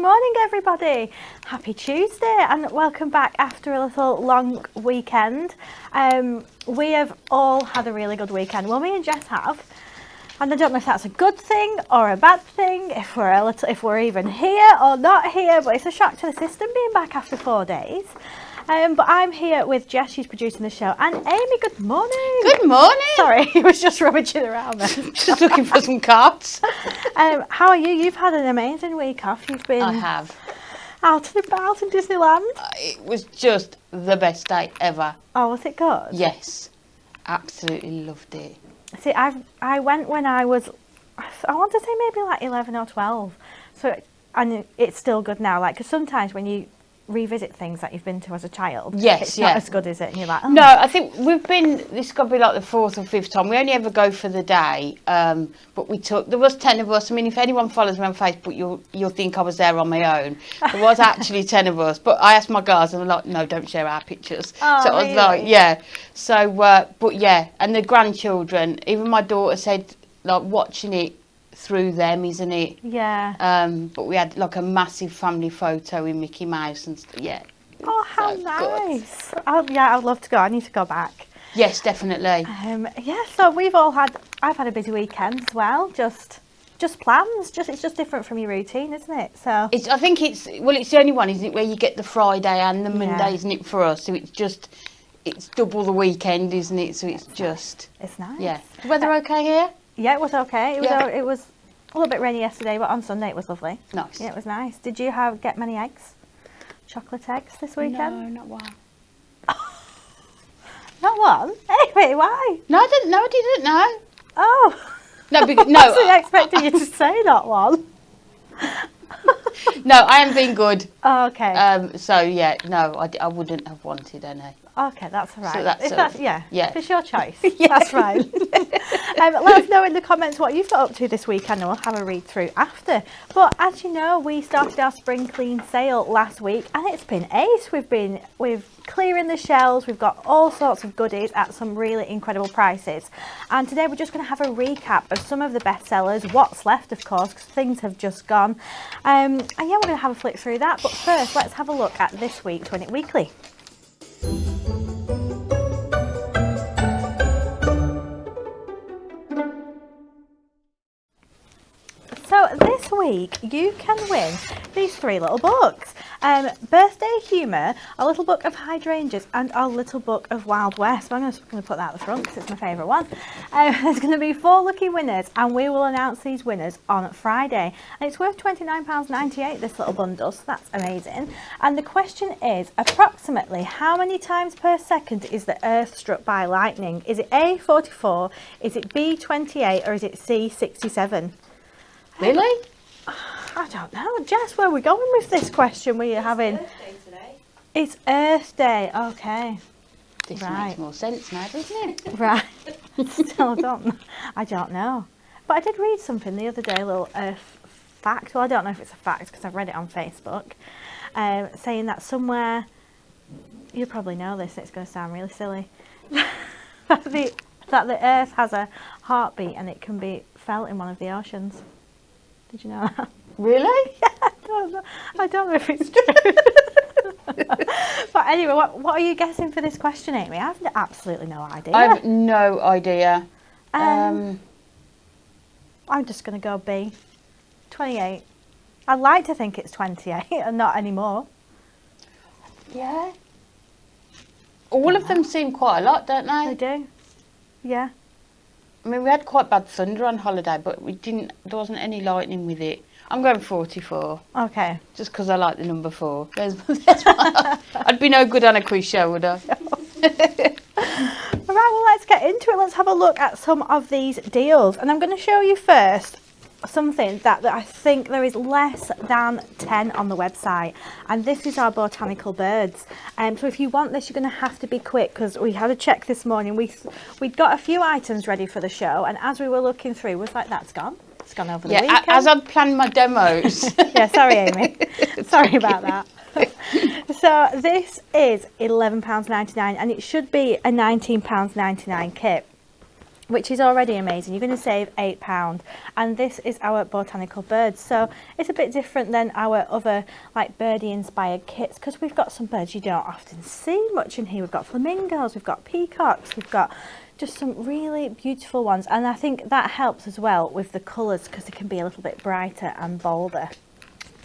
morning everybody. Happy Tuesday and welcome back after a little long weekend. We have all had a really good weekend. Well, me and Jess have. And I don't know if that's a good thing or a bad thing, if we're even here or not here, but it's a shock to the system being back after 4 days. But I'm here with Jess, she's producing the show, and Amy, good morning. Good morning. Sorry, he was just rummaging around there. Just looking for some cards. How are you? You've had an amazing week off. You've been I have. out and about in Disneyland. It was just the best day ever. Oh, was it good? Yes, absolutely loved it. See, I went when I was, I want to say maybe like 11 or 12. So, and it's still good now. Like, because sometimes when you revisit things that you've been to as a child, it's not as good, is it? And you're like, oh. No, I think we've been, this got to be like the 4th or 5th time. We only ever go for the day, but there was 10 of us. I mean, if anyone follows me on Facebook, you'll think I was there on my own. There was actually 10 of us, but I asked my girls and they're like, no, don't share our pictures. Oh, so I was really? like, yeah. So, but yeah, and the grandchildren, even my daughter said, like, watching it through them, isn't it? Yeah. But we had like a massive family photo in Mickey Mouse and yeah. Oh, how so nice. Yeah, I'd love to go. I need to go back. Yes, definitely. Yeah, so I've had a busy weekend as well, just plans, it's just different from your routine, isn't it? So I think it's the only one, isn't it, where you get the Friday and the Monday, isn't it, for us? So it's double the weekend, isn't it? So it's it's nice. Yeah. The weather okay here? Yeah, it was okay. It was a little bit rainy yesterday, but on Sunday it was lovely. Nice. Yeah, it was nice. Did you get many eggs? Chocolate eggs this weekend? No, not one. Not one? Amy, why? No, I didn't know. Oh. No, no. I wasn't expecting you to say not one. No, I am being good. Oh, okay. So yeah, no, I wouldn't have wanted any. Okay, that's all right. So that's yeah, it's your choice. Yeah. That's fine. Let us know in the comments what you've got up to this weekend and we'll have a read through after. But as you know, we started our spring clean sale last week and it's been ace. We've clearing the shelves, we've got all sorts of goodies at some really incredible prices. And today we're just going to have a recap of some of the bestsellers, what's left of course, because things have just gone. And yeah, we're going to have a flick through that. But first, let's have a look at this week's Win It Weekly. So this week you can win these 3 little books. Birthday Humour, a little book of hydrangeas and a little book of Wild West. I'm just going to put that at the front because it's my favourite one. There's going to be 4 lucky winners and we will announce these winners on Friday. And it's worth £29.98 this little bundle, so that's amazing. And the question is, approximately how many times per second is the Earth struck by lightning? Is it A, 44, is it B, 28 or is it C, 67? Really? I don't know. Jess, where are we going with this question? It's Earth Day today. It's Earth Day. Okay. This makes more sense now, doesn't it? Right. Still I don't know. But I did read something the other day, a little Earth fact. Well, I don't know if it's a fact because I've read it on Facebook, saying that somewhere, you probably know this, it's going to sound really silly, that the Earth has a heartbeat and it can be felt in one of the oceans. Did you know that? Really? Yeah, I don't know if it's true. But anyway, what are you guessing for this question, Amy? I have absolutely no idea. I have no idea. I'm just going to go B. 28. I'd like to think it's 28 and not anymore. Yeah. All of them seem quite a lot, don't they? They do. Yeah. I mean, we had quite bad thunder on holiday, but there wasn't any lightning with it. I'm going 44. Okay. Just because I like the number 4. There's one. I'd be no good on a quiz show, would I? No. All right, well, let's get into it. Let's have a look at some of these deals. And I'm going to show you first something that I think there is less than 10 on the website, and this is our botanical birds. So if you want this, you're going to have to be quick because we had a check this morning. We'd got a few items ready for the show, and as we were looking through, we was like, that's gone. It's gone over the weekend. As I'd planned my demos. Yeah, sorry, Amy. Sorry about that. So this is £11.99 and it should be a £19.99 kit. which is already amazing. You're going to save £8, and this is our botanical birds, so it's a bit different than our other like birdie inspired kits, because we've got some birds you don't often see much in here. We've got flamingos, we've got peacocks, we've got just some really beautiful ones, and I think that helps as well with the colours, because they can be a little bit brighter and bolder.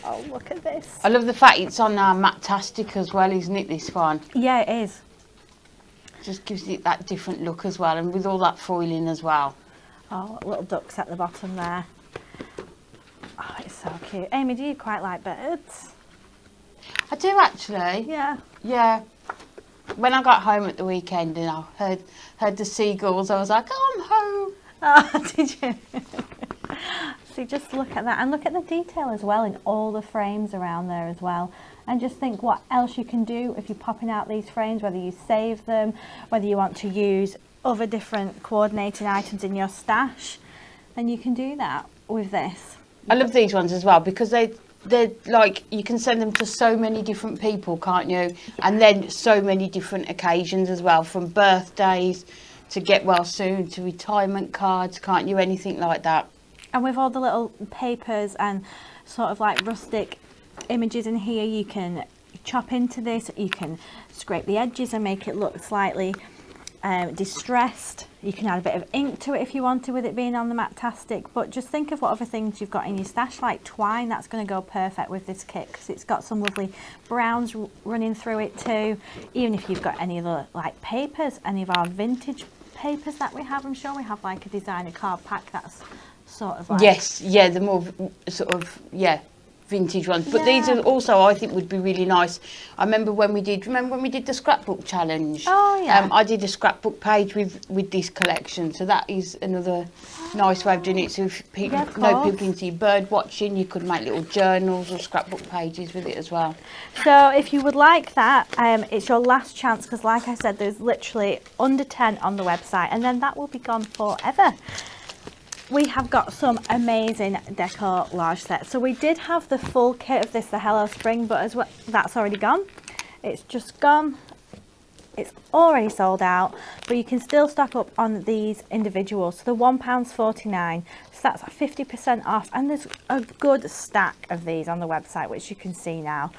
Oh, look at this. I love the fact it's on our Matastic as well, isn't it, this one? Yeah, it is. Just gives it that different look as well, and with all that foiling as well. Oh, little ducks at the bottom there. Oh, it's so cute. Amy, do you quite like birds? I do actually. Yeah. Yeah. When I got home at the weekend and I heard the seagulls, I was like, oh, I'm home. Oh, did you? So just look at that, and look at the detail as well in all the frames around there as well. And just think what else you can do if you're popping out these frames, whether you save them, whether you want to use other different coordinating items in your stash, then you can do that with this. I love these ones as well, because they're like, you can send them to so many different people, can't you? And then so many different occasions as well, from birthdays to get well soon to retirement cards, can't you? Anything like that. And with all the little papers and sort of like rustic images in here, you can chop into this, you can scrape the edges and make it look slightly distressed. You can add a bit of ink to it if you wanted, with it being on the Matastic. But just think of what other things you've got in your stash, like twine. That's going to go perfect with this kit, because it's got some lovely browns running through it too. Even if you've got any other like papers, any of our vintage papers that we have, I'm sure we have like a designer card pack that's sort of like... Yes, yeah, the more sort of, yeah, vintage ones. But these are also, I think, would be really nice. I remember when we did the scrapbook challenge? Oh, yeah. I did a scrapbook page with this collection, so that is another nice way of doing it. So if people know people into bird watching, you could make little journals or scrapbook pages with it as well. So if you would like that, it's your last chance, because like I said, there's literally under 10 on the website, and then that will be gone forever. We have got some amazing decor large sets. So we did have the full kit of this, the Hello Spring, but as well, that's already gone. It's just gone. It's already sold out, but you can still stock up on these individuals. So the £1.49, so that's 50% off, and there's a good stack of these on the website, which you can see now.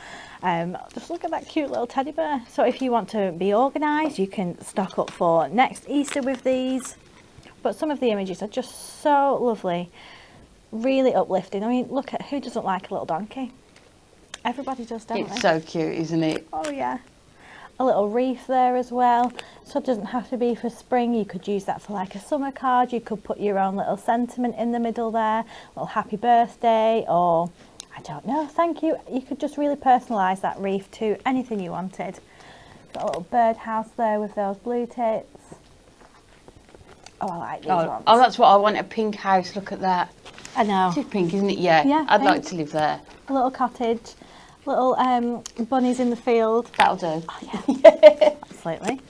Just look at that cute little teddy bear. So if you want to be organised, you can stock up for next Easter with these. But some of the images are just so lovely, really uplifting. I mean, look at, who doesn't like a little donkey? Everybody does, don't they? It's so cute, isn't it? Oh yeah. A little wreath there as well. So it doesn't have to be for spring. You could use that for like a summer card. You could put your own little sentiment in the middle there, a little happy birthday, or I don't know, thank you. You could just really personalise that wreath to anything you wanted. Got a little birdhouse there with those blue tits. Oh, I like these ones. Oh, that's what I want, a pink house. Look at that. I know. It's pink, isn't it? Yeah. Yeah, I'd pink. like to live there. A little cottage, little bunnies in the field. That'll do. Oh, yeah. Absolutely.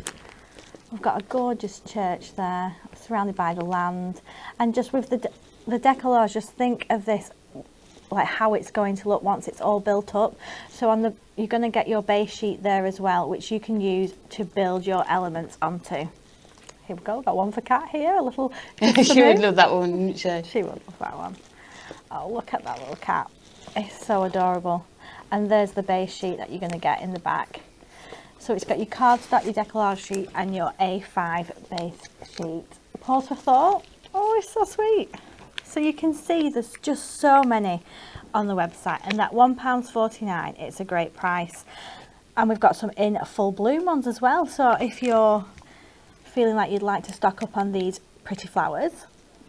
We've got a gorgeous church there, surrounded by the land. And just with the decollage, just think of this, like how it's going to look once it's all built up. So on you're going to get your base sheet there as well, which you can use to build your elements onto. Here we go, we've got one for Kat here, a little... She would love that one, wouldn't she? She would love that one. Oh, look at that little cat. It's so adorable. And there's the base sheet that you're going to get in the back. So it's got your cardstock, your decollage sheet, and your A5 base sheet. Pause for thought. Oh, it's so sweet. So you can see there's just so many on the website, and that £1.49, it's a great price. And we've got some in full bloom ones as well. So if you're feeling like you'd like to stock up on these pretty flowers.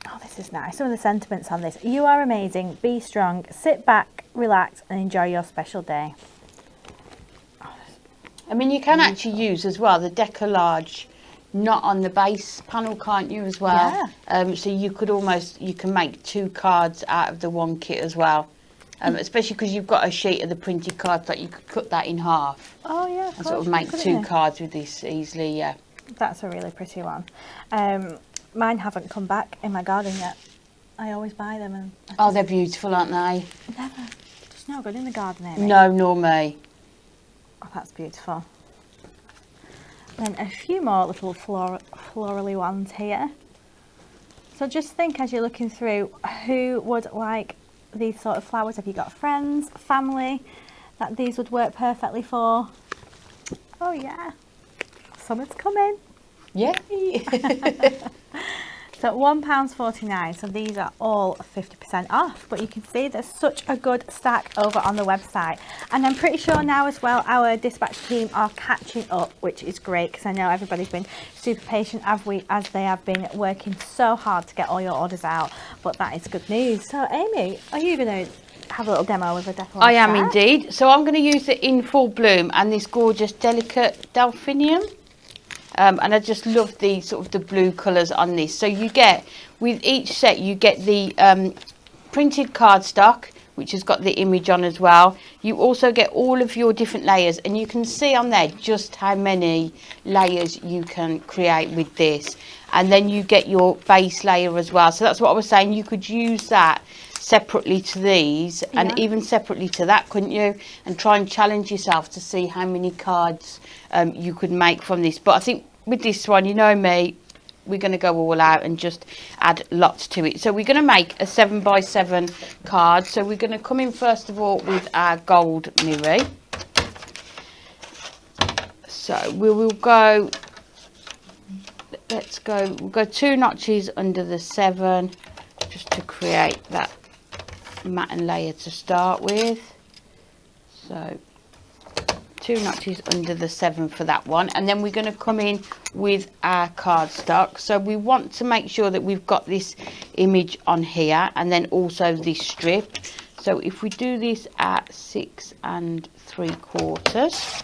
Oh, this is nice. Some of the sentiments on this. You are amazing. Be strong. Sit back, relax, and enjoy your special day. Oh, I mean, you can actually use as well the decollage not on the base panel, can't you, as well? Yeah. So you can make 2 cards out of the one kit as well. Especially because you've got a sheet of the printed cards, like you could cut that in half. Oh, yeah. And sort of make 2 cards with this easily, yeah. That's a really pretty one. Mine haven't come back in my garden yet. I always buy them. And they're beautiful, aren't they? Never. Just no good in the garden, Amy. No, nor me. Oh, that's beautiful. Then a few more little florally ones here. So just think as you're looking through, who would like these sort of flowers? Have you got friends, family that these would work perfectly for? Oh yeah, summer's coming. Yay! So £1.49, so these are all 50% off, but you can see there's such a good stack over on the website, and I'm pretty sure now as well our dispatch team are catching up, which is great because I know everybody's been super patient as they have been working so hard to get all your orders out, but that is good news. So Amy, are you going to have a little demo of a decor? I am indeed. So I'm going to use it in Full Bloom and this gorgeous delicate delphinium. And I just love the sort of the blue colours on this. So you get, with each set, you get the printed cardstock, which has got the image on as well. You also get all of your different layers, and you can see on there just how many layers you can create with this. And then you get your base layer as well. So that's what I was saying, you could use that separately to these and even separately to that, couldn't you? And try and challenge yourself to see how many cards you could make from this. But I think with this one, you know me, we're going to go all out and just add lots to it. So we're going to make a 7x7 card. So we're going to come in first of all with our gold mirror. So we will go, we'll go 2 notches under the 7 just to create that matte layer to start with. So 2 notches under the 7 for that one, and then we're going to come in with our cardstock. So we want to make sure that we've got this image on here and then also this strip. So if we do this at 6 3/4,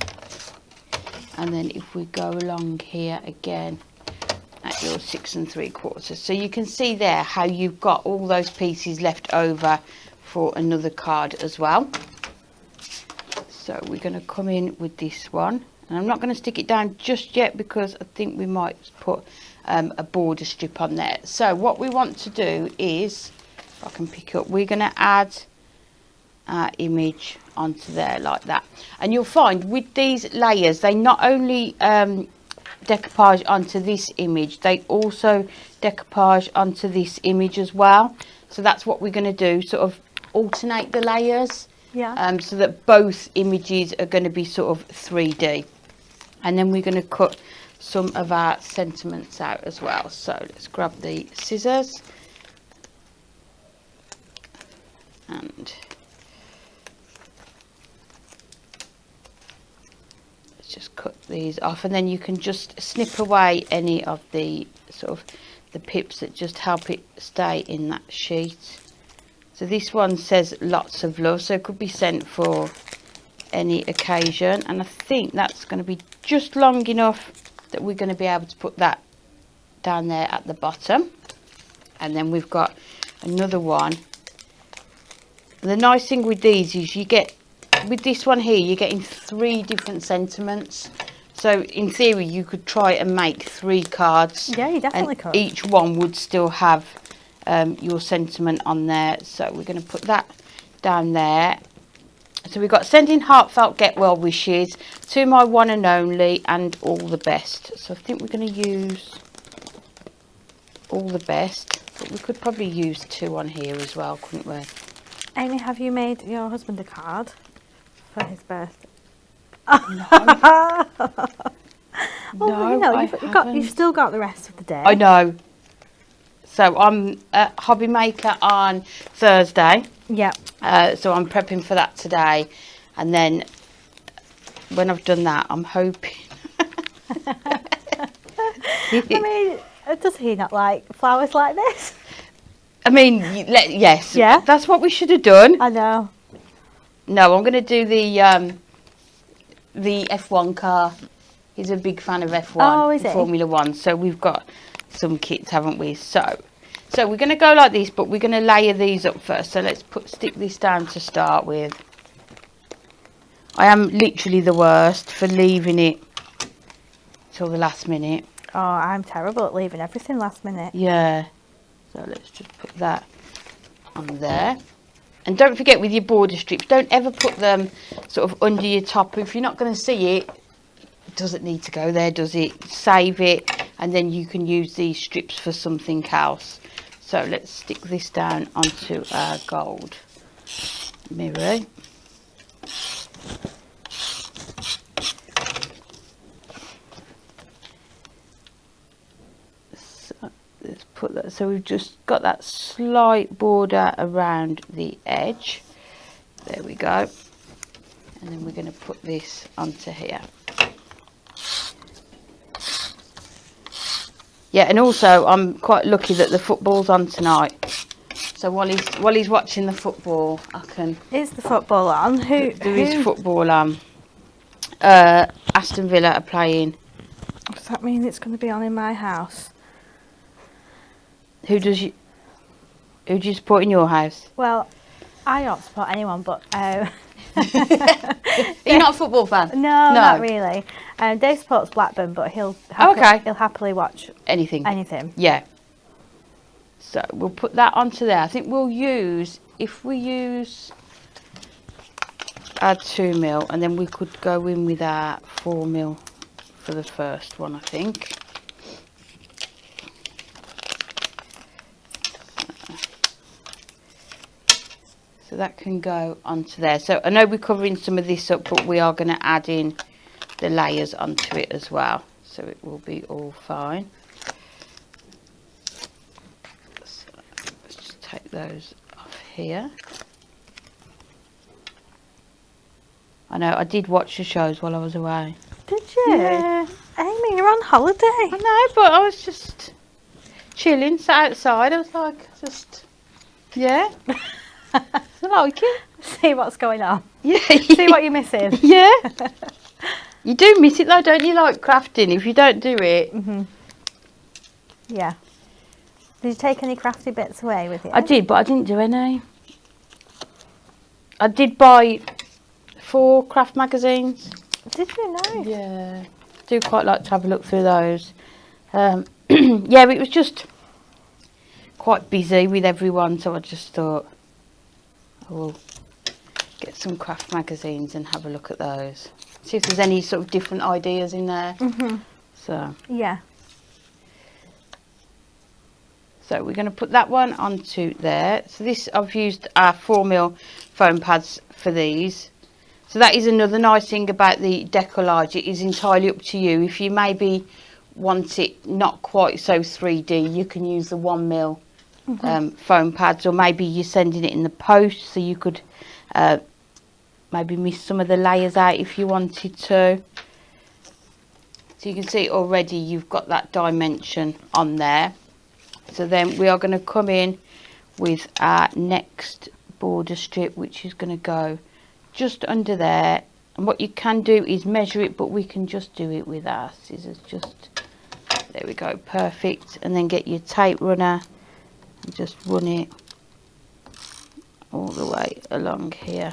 and then if we go along here again at your 6 3/4, so you can see there how you've got all those pieces left over for another card as well. So we're going to come in with this one, and I'm not going to stick it down just yet because I think we might put a border strip on there. So what we want to do is, if I can pick up, we're going to add our image onto there like that. And you'll find with these layers, they not only decoupage onto this image, they also decoupage onto this image as well. So that's what we're going to do, sort of alternate the layers. Yeah. So that both images are going to be sort of 3D. And then we're going to cut some of our sentiments out as well. So let's grab the scissors and let's just cut these off, and then you can just snip away any of the sort of the pips that just help it stay in that sheet. So this one says lots of love, so it could be sent for any occasion, and I think that's going to be just long enough that we're going to be able to put that down there at the bottom. And then we've got another one. The nice thing with these is you get, with this one here, you're getting 3 different sentiments. So in theory you could try and make 3 cards. Yeah, you definitely and could. Each one would still have your sentiment on there. So we're going to put that down there. So we've got sending heartfelt get well wishes to my one and only and all the best. So I think we're going to use all the best, but we could probably use 2 on here as well, couldn't we? Amy, have you made your husband a card for his birthday? No. Well, you know, you've still got the rest of the day. I know. So I'm at Hobby Maker on Thursday. Yeah. So I'm prepping for that today, and then when I've done that, I'm hoping. I mean, does he not like flowers like this? I mean, yes. Yeah. That's what we should have done. I know. No, I'm going to do the F1 car. He's a big fan of F1. Oh, is he? Formula 1. So we've got some kits, haven't we? So we're going to go like this, but we're going to layer these up first. So let's stick this down to start with. I am literally the worst for leaving it till the last minute. Oh, I'm terrible at leaving everything last minute. Yeah. So let's just put that on there. And don't forget with your border strips, don't ever put them sort of under your top. If you're not going to see it, it doesn't need to go there, does it? Save it, and then you can use these strips for something else. So let's stick this down onto our gold mirror. So let's put that, so we've just got that slight border around the edge. There we go. And then we're going to put this onto here. Yeah, and also I'm quite lucky that the football's on tonight. So while he's watching the football, I can. Is the football on? There is football on. Aston Villa are playing. Does that mean it's going to be on in my house? Who do you support in your house? Well, I don't support anyone, but Are you not a football fan? No, not really. Dave supports Blackburn, but he'll happily watch anything. Yeah. So we'll put that onto there. I think we'll use, if we use our 2mm, and then we could go in with our 4mm for the first one, I think. So that can go onto there. So I know we're covering some of this up, but we are going to add in the layers onto it as well. So it will be all fine. So let's just take those off here. I know, I did watch the shows while I was away. Did you? Yeah. Amy, you're on holiday. I know, but I was just chilling, sat outside. I was like, yeah. I like it. See what's going on. Yeah. See what you're missing. Yeah. You do miss it though, don't you? Like crafting. If you don't do it. Yeah. Did you take any crafty bits away with you? I did, but I didn't do any. I did buy 4 craft magazines. Did you know? Yeah. Do quite like to have a look through those. Yeah, it was just quite busy with everyone, so I just thought I will get some craft magazines and have a look at those. See if there's any sort of different ideas in there. So yeah. So we're going to put that one onto there. So this, I've used our 4mm foam pads for these. So that is another nice thing about the decoupage. It is entirely up to you. If you maybe want it not quite so 3D, you can use the 1mm foam pads, or maybe you're sending it in the post, so you could maybe miss some of the layers out if you wanted to. So you can see already you've got that dimension on there. So then we are going to come in with our next border strip, which is going to go just under there. And what you can do is measure it, but we can just do it with our scissors. Just there we go, perfect. And then get your tape runner and just run it all the way along here.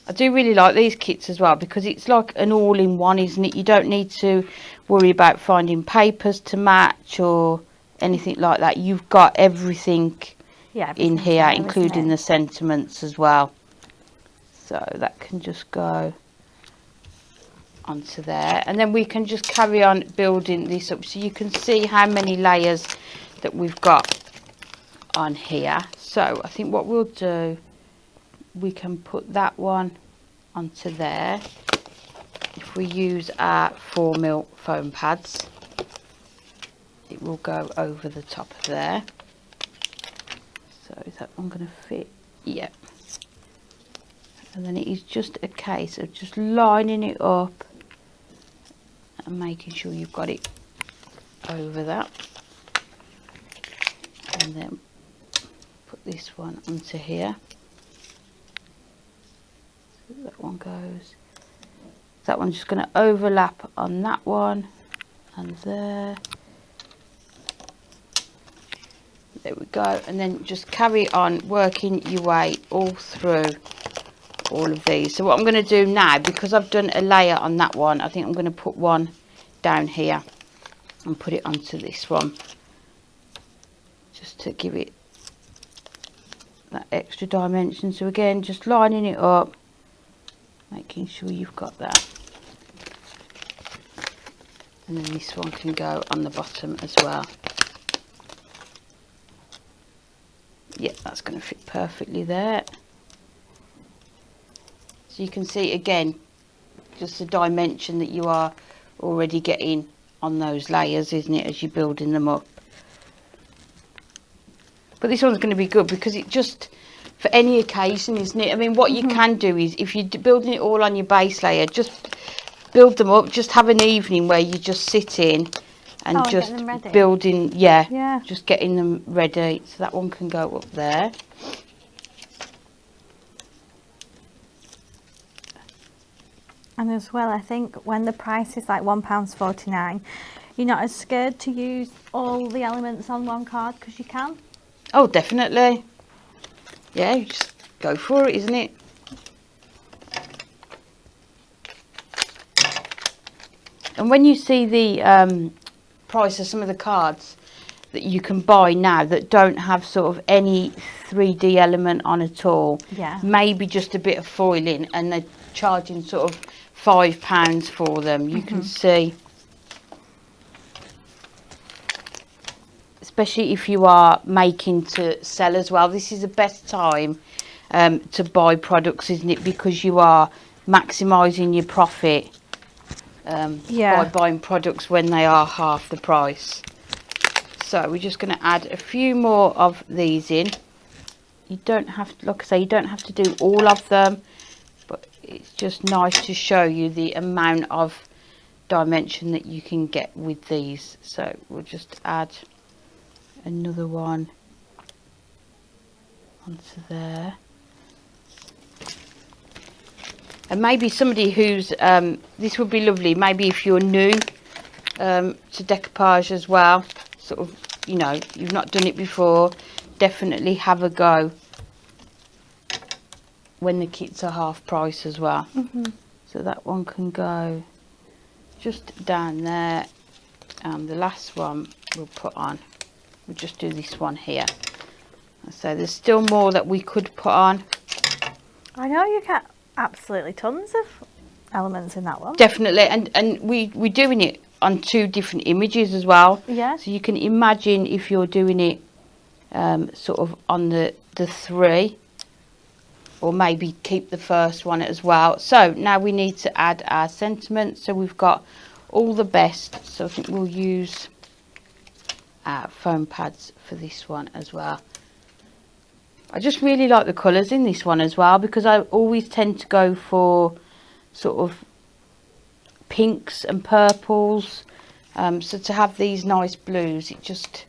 I do really like these kits as well, because it's like an all-in-one, isn't it? You don't need to worry about finding papers to match or anything like that. You've got everything in here, including the sentiments as well. So that can just go onto there, and then we can just carry on building this up, so you can see how many layers that we've got on here. So I think what we'll do, we can put that one onto there. If we use our 4mm foam pads, it will go over the top of there. So is that one going to fit? Yeah. And then it is just a case of just lining it up and making sure you've got it over that. And then put this one onto here. So that one goes. That one's just going to overlap on that one and there. There we go. And then just carry on working your way all through all of these. So what I'm going to do now, because I've done a layer on that one, I think I'm going to put one down here and put it onto this one, just to give it that extra dimension. So again, just lining it up, making sure you've got that. And then this one can go on the bottom as well. Yeah, that's going to fit perfectly there. So you can see again, just the dimension that you are already getting on those layers, isn't it, as you're building them up. But this one's going to be good because it just, for any occasion, isn't it? I mean, what you can do is, if you're building it all on your base layer, just build them up. Just have an evening where you just sit in and just building, yeah, just getting them ready. So that one can go up there. And as well, I think when the price is like £1.49, you're not as scared to use all the elements on one card because you can. Oh, definitely. Yeah, you just go for it, isn't it? And when you see the price of some of the cards that you can buy now that don't have sort of any 3D element on at all, maybe just a bit of foiling, and they're charging sort of £5 for them, you can see, especially if you are making to sell as well, this is the best time to buy products, isn't it, because you are maximising your profit by buying products when they are half the price. So we're just going to add a few more of these in. You don't have to, like I say, you don't have to do all of them, but it's just nice to show you the amount of dimension that you can get with these. So we'll just add another one onto there. And maybe somebody who's, this would be lovely, maybe if you're new to decoupage as well, sort of, you know, you've not done it before, definitely have a go when the kits are half price as well. So that one can go just down there, and the last one we'll put on, we'll just do this one here. So there's still more that we could put on. I know you get absolutely tons of elements in that one. Definitely, and we're doing it on 2 different images as well. Yeah. So you can imagine if you're doing it sort of on the 3, or maybe keep the first one as well. So now we need to add our sentiment. So we've got all the best. So I think we'll use our foam pads for this one as well. I just really like the colours in this one as well, because I always tend to go for sort of pinks and purples. So to have these nice blues, it just,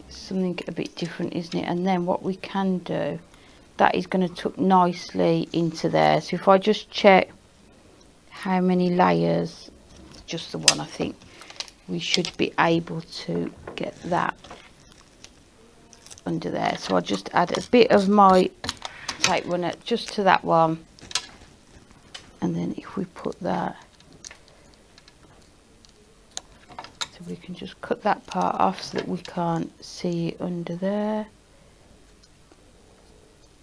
it's something a bit different, isn't it? And then what we can do, that is going to tuck nicely into there. So if I just check how many layers, just the one, I think we should be able to get that under there. So I'll just add a bit of my tape runner just to that one, and then if we put that, so we can just cut that part off so that we can't see it under there.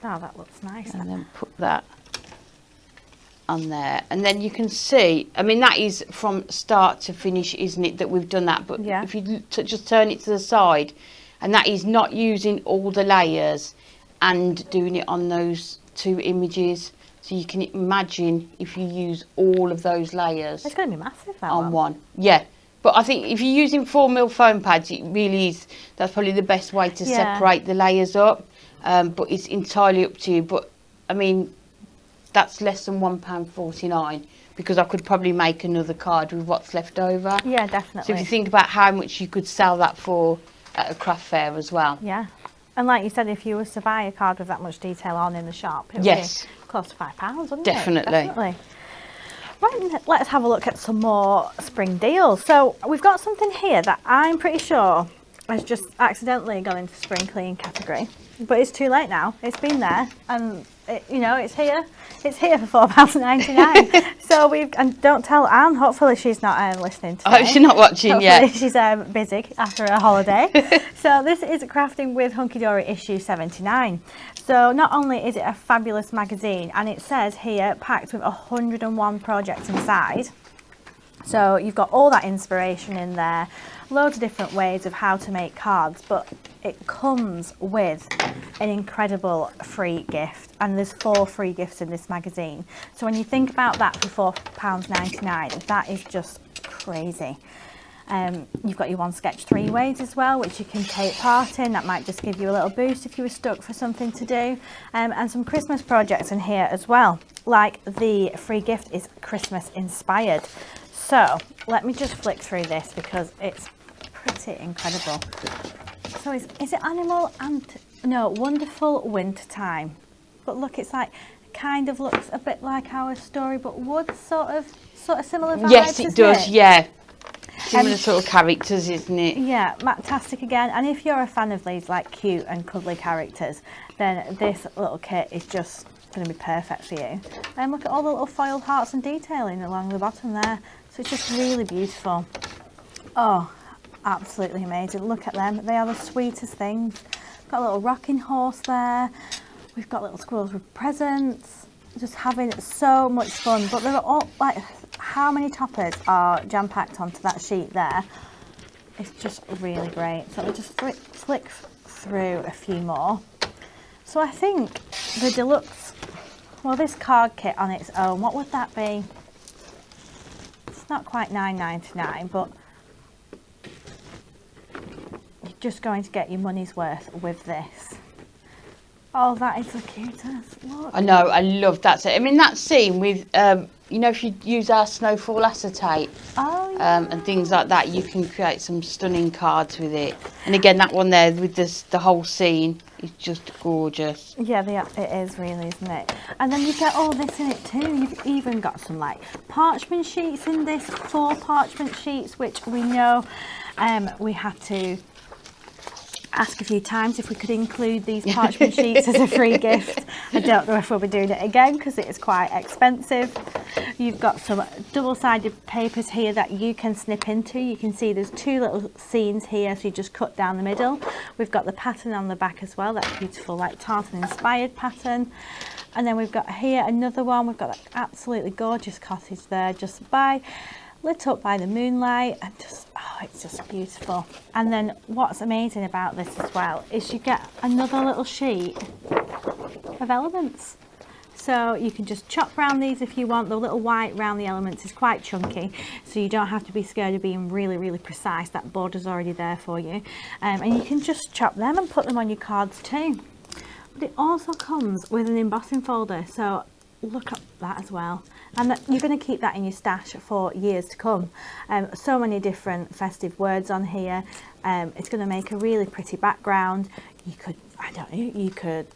Oh, that looks nice. And then put that on there, and then you can see, I mean, that is from start to finish, isn't it, that we've done that? But if you just turn it to the side, and that is not using all the layers and doing it on those 2 images. So you can imagine if you use all of those layers, it's going to be massive that on one. Yeah, but I think if you're using 4mm foam pads, it really is, that's probably the best way to separate the layers up. But it's entirely up to you. But I mean, that's less than £1.49, because I could probably make another card with what's left over. Yeah, definitely. So if you think about how much you could sell that for at a craft fair as well. Yeah. And like you said, if you was to buy a card with that much detail on in the shop, it would be close to £5, wouldn't it? Definitely. Right, let's have a look at some more spring deals. So we've got something here that I'm pretty sure has just accidentally gone into spring clean category, but it's too late now. It's been there, and you know, it's here. It's here for £4.99. So and don't tell Anne. Hopefully she's not listening today. I hope she's not watching yet. She's busy after a holiday. So this is Crafting with Hunky Dory issue 79. So not only is it a fabulous magazine, and it says here packed with 101 projects inside. So you've got all that inspiration in there. loads of different ways of how to make cards, but it comes with an incredible free gift, and there's 4 free gifts in this magazine. So when you think about that for £4.99, that is just crazy. You've got your One Sketch 3 ways as well, which you can take part in. That might just give you a little boost if you were stuck for something to do. And some Christmas projects in here as well. Like the free gift is Christmas inspired. So let me just flick through this because it's pretty incredible. So is it animal and no, wonderful winter time. But look, it's like kind of looks a bit like our story, but wood sort of similar vibes. Yes, it does. It? Yeah. Similar sort of characters, isn't it? Yeah, fantastic again. And if you're a fan of these like cute and cuddly characters, then this little kit is just going to be perfect for you. And look at all the little foiled hearts and detailing along the bottom there. So it's just really beautiful. Oh, absolutely amazing. Look at them. They are the sweetest things. Got a little rocking horse there. We've got little squirrels with presents. Just having so much fun. But they're all like, how many toppers are jam-packed onto that sheet there? It's just really great. So I'll just flick through a few more. So I think the deluxe, well, this card kit on its own, what would that be? It's not quite £9.99, but you're just going to get your money's worth with this. Oh, that is the cutest. Look. I know, I love that. I mean, that scene with, you know, if you use our snowfall acetate and things like that, you can create some stunning cards with it. And again, that one there with the whole scene is just gorgeous. Yeah, it is really, isn't it? And then you get all this in it too. You've even got some like parchment sheets in this, 4 parchment sheets, which we know we had to ask a few times if we could include these parchment sheets as a free gift. I don't know if we'll be doing it again because it is quite expensive. You've got some double-sided papers here that you can snip into. You can see there's 2 little scenes here, so you just cut down the middle. We've got the pattern on the back as well, that beautiful like tartan inspired pattern. And then we've got here another one. We've got that absolutely gorgeous cottage there just lit up by the moonlight, and just, oh, it's just beautiful. And then what's amazing about this as well is you get another little sheet of elements. So you can just chop round these if you want. The little white round the elements is quite chunky, so you don't have to be scared of being really, really precise. That border's already there for you. And you can just chop them and put them on your cards too. But it also comes with an embossing folder, so look at that as well. And you're going to keep that in your stash for years to come. So many different festive words on here. It's going to make a really pretty background. You could, I don't know, you could...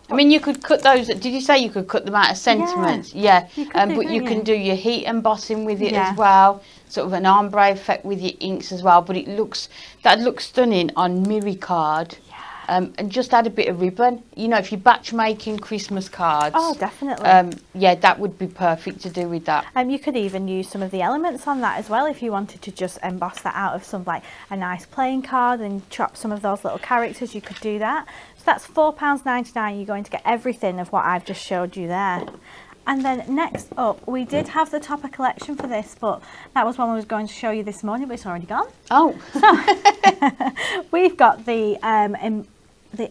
I mean, you could cut those. Did you say you could cut them out of sentiments? Yeah. But you can do your heat embossing with it as well. Sort of an ombre effect with your inks as well. But that looks stunning on Miri card. And just add a bit of ribbon. You know, if you're batch making Christmas cards. Oh, definitely. Yeah, that would be perfect to do with that. You could even use some of the elements on that as well if you wanted to just emboss that out of some like a nice playing card and chop some of those little characters. You could do that. So that's £4.99. You're going to get everything of what I've just showed you there. And then next up, we did have the topper collection for this, but that was one I was going to show you this morning, but it's already gone. Oh. So we've got the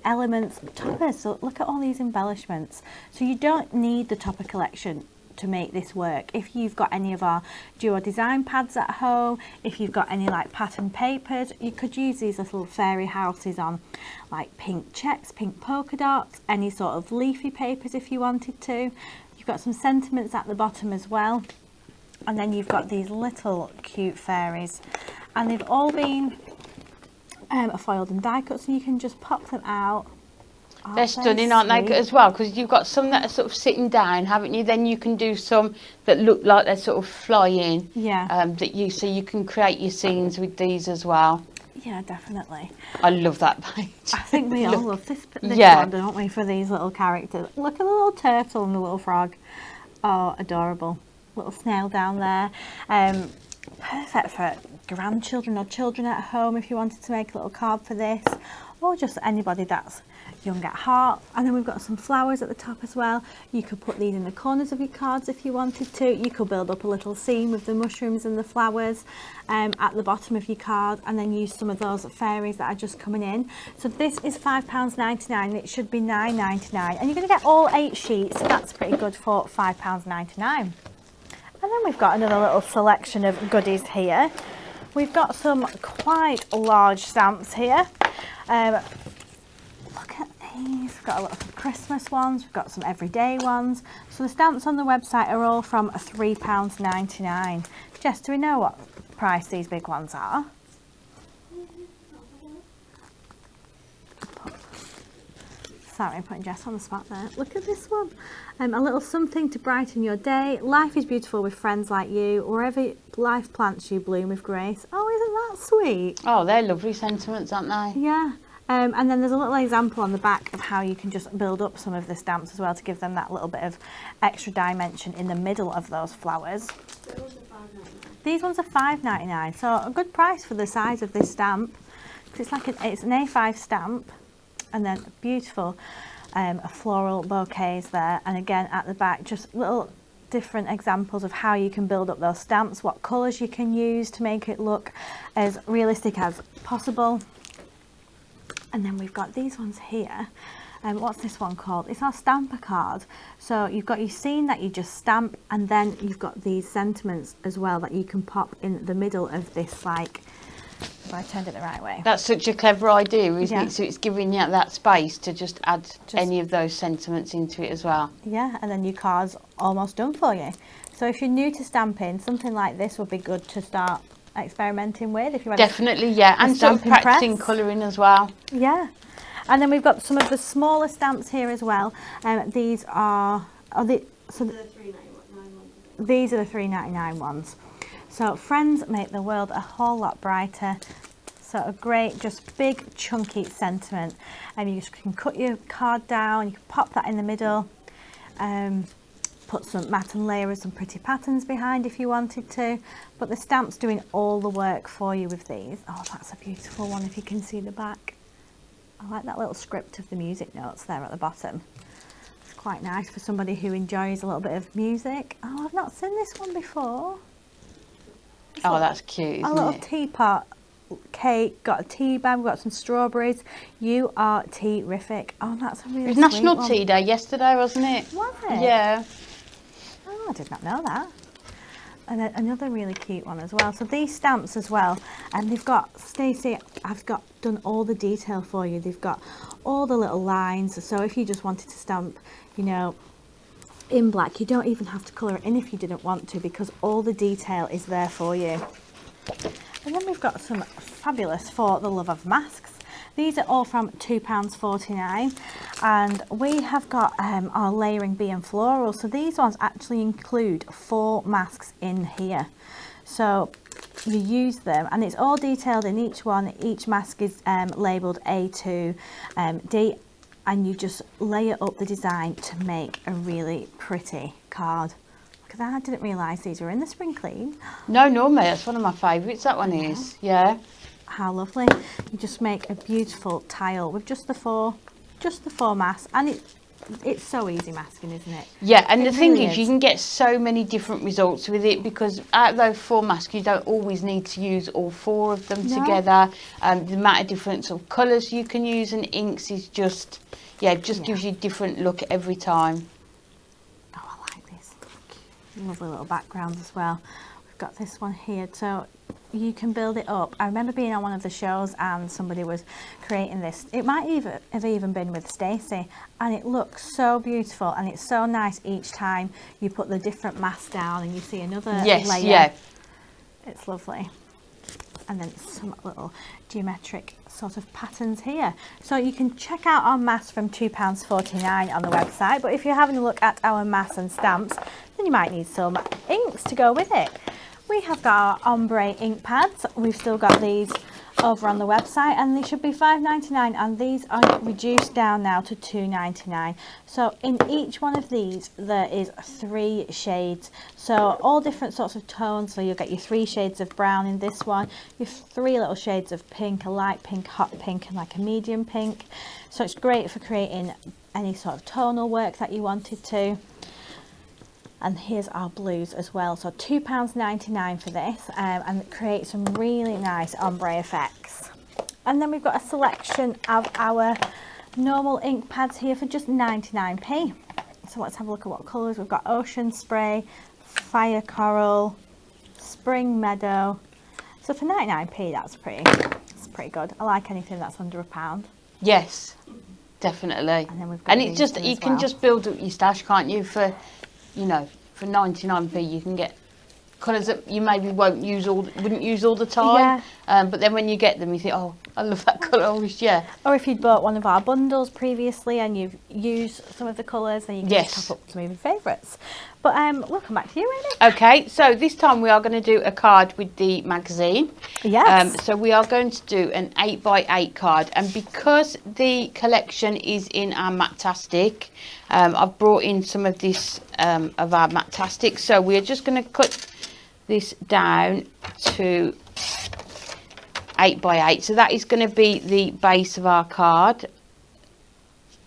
elements toppers. So look at all these embellishments. So you don't need the topper collection to make this work. If you've got any of our duo design pads at home, if you've got any like pattern papers, you could use these little fairy houses on like pink checks, pink polka dots, any sort of leafy papers if you wanted to. You've got some sentiments at the bottom as well. And then you've got these little cute fairies, and they've all been foiled and die cut, so you can just pop them out. Oh, they're stunning, aren't they, as well? Because you've got some that are sort of sitting down, haven't you? Then you can do some that look like they're sort of flying. Yeah. So you can create your scenes with these as well. Yeah, definitely. I love that page. I think we all love this one, don't we, for these little characters. Look at the little turtle and the little frog. Oh, adorable. Little snail down there. Perfect for grandchildren or children at home if you wanted to make a little card for this, or just anybody that's You'll get heart, and then we've got some flowers at the top as well. You could put these in the corners of your cards if you wanted to. You could build up a little scene with the mushrooms and the flowers at the bottom of your card, and then use some of those fairies that are just coming in. So this is £5.99. It should be £9.99, and you're going to get all 8 sheets, so that's pretty good for £5.99. And then we've got another little selection of goodies here. We've got some quite large stamps here. Look at these. We've got a lot of Christmas ones. We've got some everyday ones. So the stamps on the website are all from £3.99. Jess, do we know what price these big ones are? Sorry, I'm putting Jess on the spot there. Look at this one. A little something to brighten your day. Life is beautiful with friends like you. Wherever life plants you, bloom with grace. Oh, isn't that sweet? Oh, they're lovely sentiments, aren't they? Yeah. And then there's a little example on the back of how you can just build up some of the stamps as well to give them that little bit of extra dimension in the middle of those flowers. These ones are £5.99, so a good price for the size of this stamp. It's like it's an A5 stamp, and then beautiful floral bouquets there. And again at the back, just little different examples of how you can build up those stamps, what colours you can use to make it look as realistic as possible. And then we've got these ones here. What's this one called? It's our stamper card. So you've got your scene that you just stamp, and then you've got these sentiments as well that you can pop in the middle of this, like, if I turned it the right way. That's such a clever idea, isn't Yeah. it? So it's giving you that space to just add any of those sentiments into it as well. Yeah, and then your card's almost done for you. So if you're new to stamping, something like this would be good to start experimenting with. If you want Definitely, yeah, and sort of stamping practicing press. colouring as well. Yeah, and then we've got some of the smaller stamps here as well. These are these are the £3.99 ones. So friends make the world a whole lot brighter. So a great, just big chunky sentiment, and you just can cut your card down. You can pop that in the middle. Put some matte and layers, some pretty patterns behind if you wanted to, but the stamp's doing all the work for you with these. Oh, that's a beautiful one if you can see the back. I like that little script of the music notes there at the bottom. It's quite nice for somebody who enjoys a little bit of music. Oh, I've not seen this one before. Oh, that's cute, isn't a little it? teapot cake, got a tea bag, we've got some strawberries. You are terrific. Oh, that's a really It was sweet National one. Tea Day yesterday, wasn't it? Was it? Yeah. Oh, I did not know that. And then another really cute one as well. So these stamps as well, and they've got, Stacey, I've got done all the detail for you. They've got all the little lines. So if you just wanted to stamp, you know, in black, you don't even have to colour it in if you didn't want to, because all the detail is there for you. And then we've got some fabulous For the Love of Masks. These are all from £2.49, and we have got our layering bee and floral. So these ones actually include 4 masks in here. So you use them, and it's all detailed in each one. Each mask is labelled A to D, and you just layer up the design to make a really pretty card. Look at that, I didn't realise these were in the spring clean. No, normally that's one of my favourites, that one is. Yeah. How lovely. You just make a beautiful tile with just the four masks, and it's so easy masking, isn't it? Yeah, and It the thing really is, you can get so many different results with it, because out of those 4 masks, you don't always need to use all 4 of them together. The amount of different sort of colours you can use and inks is just, gives you a different look every time. Oh, I like this. Lovely little background as well. We've got this one here, so you can build it up. I remember being on one of the shows and somebody was creating this. It might have even been with Stacey, and it looks so beautiful, and it's so nice each time you put the different masks down and you see another layer. Yeah. It's lovely. And then some little geometric sort of patterns here. So you can check out our masks from £2.49 on the website, but if you're having a look at our masks and stamps, then you might need some inks to go with it. We have got our ombre ink pads. We've still got these over on the website, and they should be £5.99, and these are reduced down now to £2.99. So in each one of these there is 3 shades, so all different sorts of tones. So you'll get your 3 shades of brown in this one, your 3 little shades of pink, a light pink, hot pink, and like a medium pink. So it's great for creating any sort of tonal work that you wanted to. And here's our blues as well, so £2.99 for this, and it creates some really nice ombre effects. And then we've got a selection of our normal ink pads here for just 99p. So let's have a look at what colours we've got. Ocean Spray, Fire Coral, Spring Meadow. So for 99p, that's pretty good. I like anything that's under £1. Yes, definitely. And then we've got and it's just, you can just build up your stash, can't you? For, you know, for 99p you can get colours that you maybe wouldn't use all the time. Yeah. But then when you get them, you think, oh, I love that colour. Oh, yeah. Or if you'd bought one of our bundles previously and you've used some of the colours, then you can just top up some of your favourites. But we'll come back to you, Amy. Okay, so this time we are going to do a card with the magazine. Yes. So we are going to do an 8x8 card, and because the collection is in our Matastic, I've brought in some of this of our Matastic. So we're just going to cut this down to 8x8. So that is going to be the base of our card.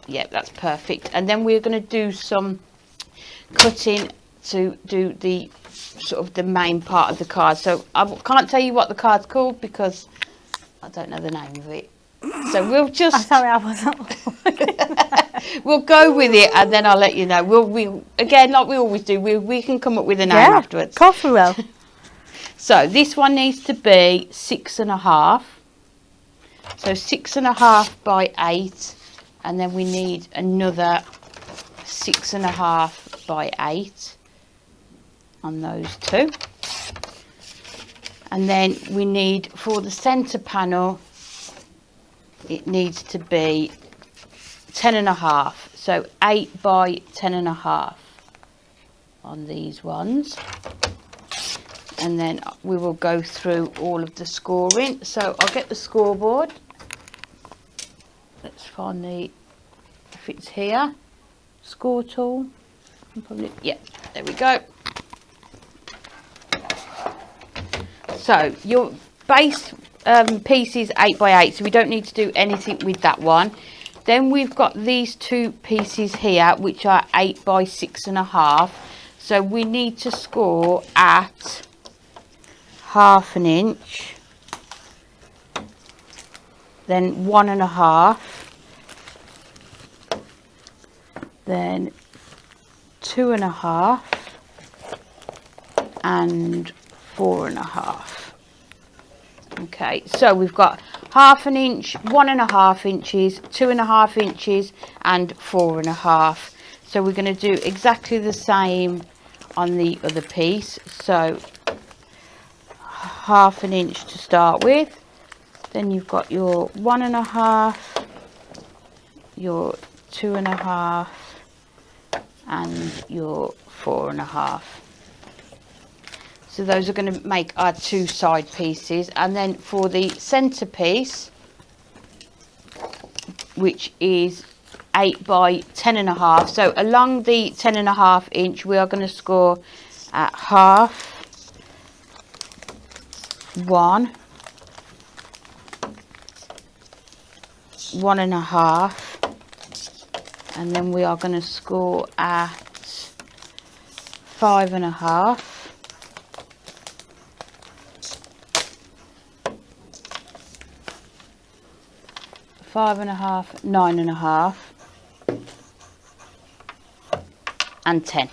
Yep, that's perfect. And then we're going to do some cutting to do the sort of the main part of the card. So I can't tell you what the card's called because I don't know the name of it. So we'll just... I'm sorry, I wasn't. We'll go with it, and then I'll let you know. We'll again, like we always do, we can come up with a name afterwards. Of course we will. So this one needs to be 6.5. So 6.5 by 8, and then we need another 6.5 by 8 on those two. And then we need, for the centre panel, it needs to be 10.5. So 8 by 10.5 on these ones. And then we will go through all of the scoring. So I'll get the scoreboard. Let's find the, if it's here, score tool. Probably, yeah, there we go. So your base piece is 8x8, so we don't need to do anything with that one. Then we've got these 2 pieces here, which are 8 by 6.5. So we need to score at 1/2 inch, then 1.5, then 2.5, and 4.5. Okay, so we've got 1/2 inch, 1.5 inches, 2.5 inches, and 4.5. So we're going to do exactly the same on the other piece. So 1/2 inch to start with. Then you've got your 1.5, your 2.5, and your 4.5. So those are going to make our 2 side pieces. And then for the centre piece, which is 8 by 10.5, so along the 10.5 inch we are going to score at 1/2, 1, 1.5, and then we are going to score at 5.5, 5.5, 9.5, and 10.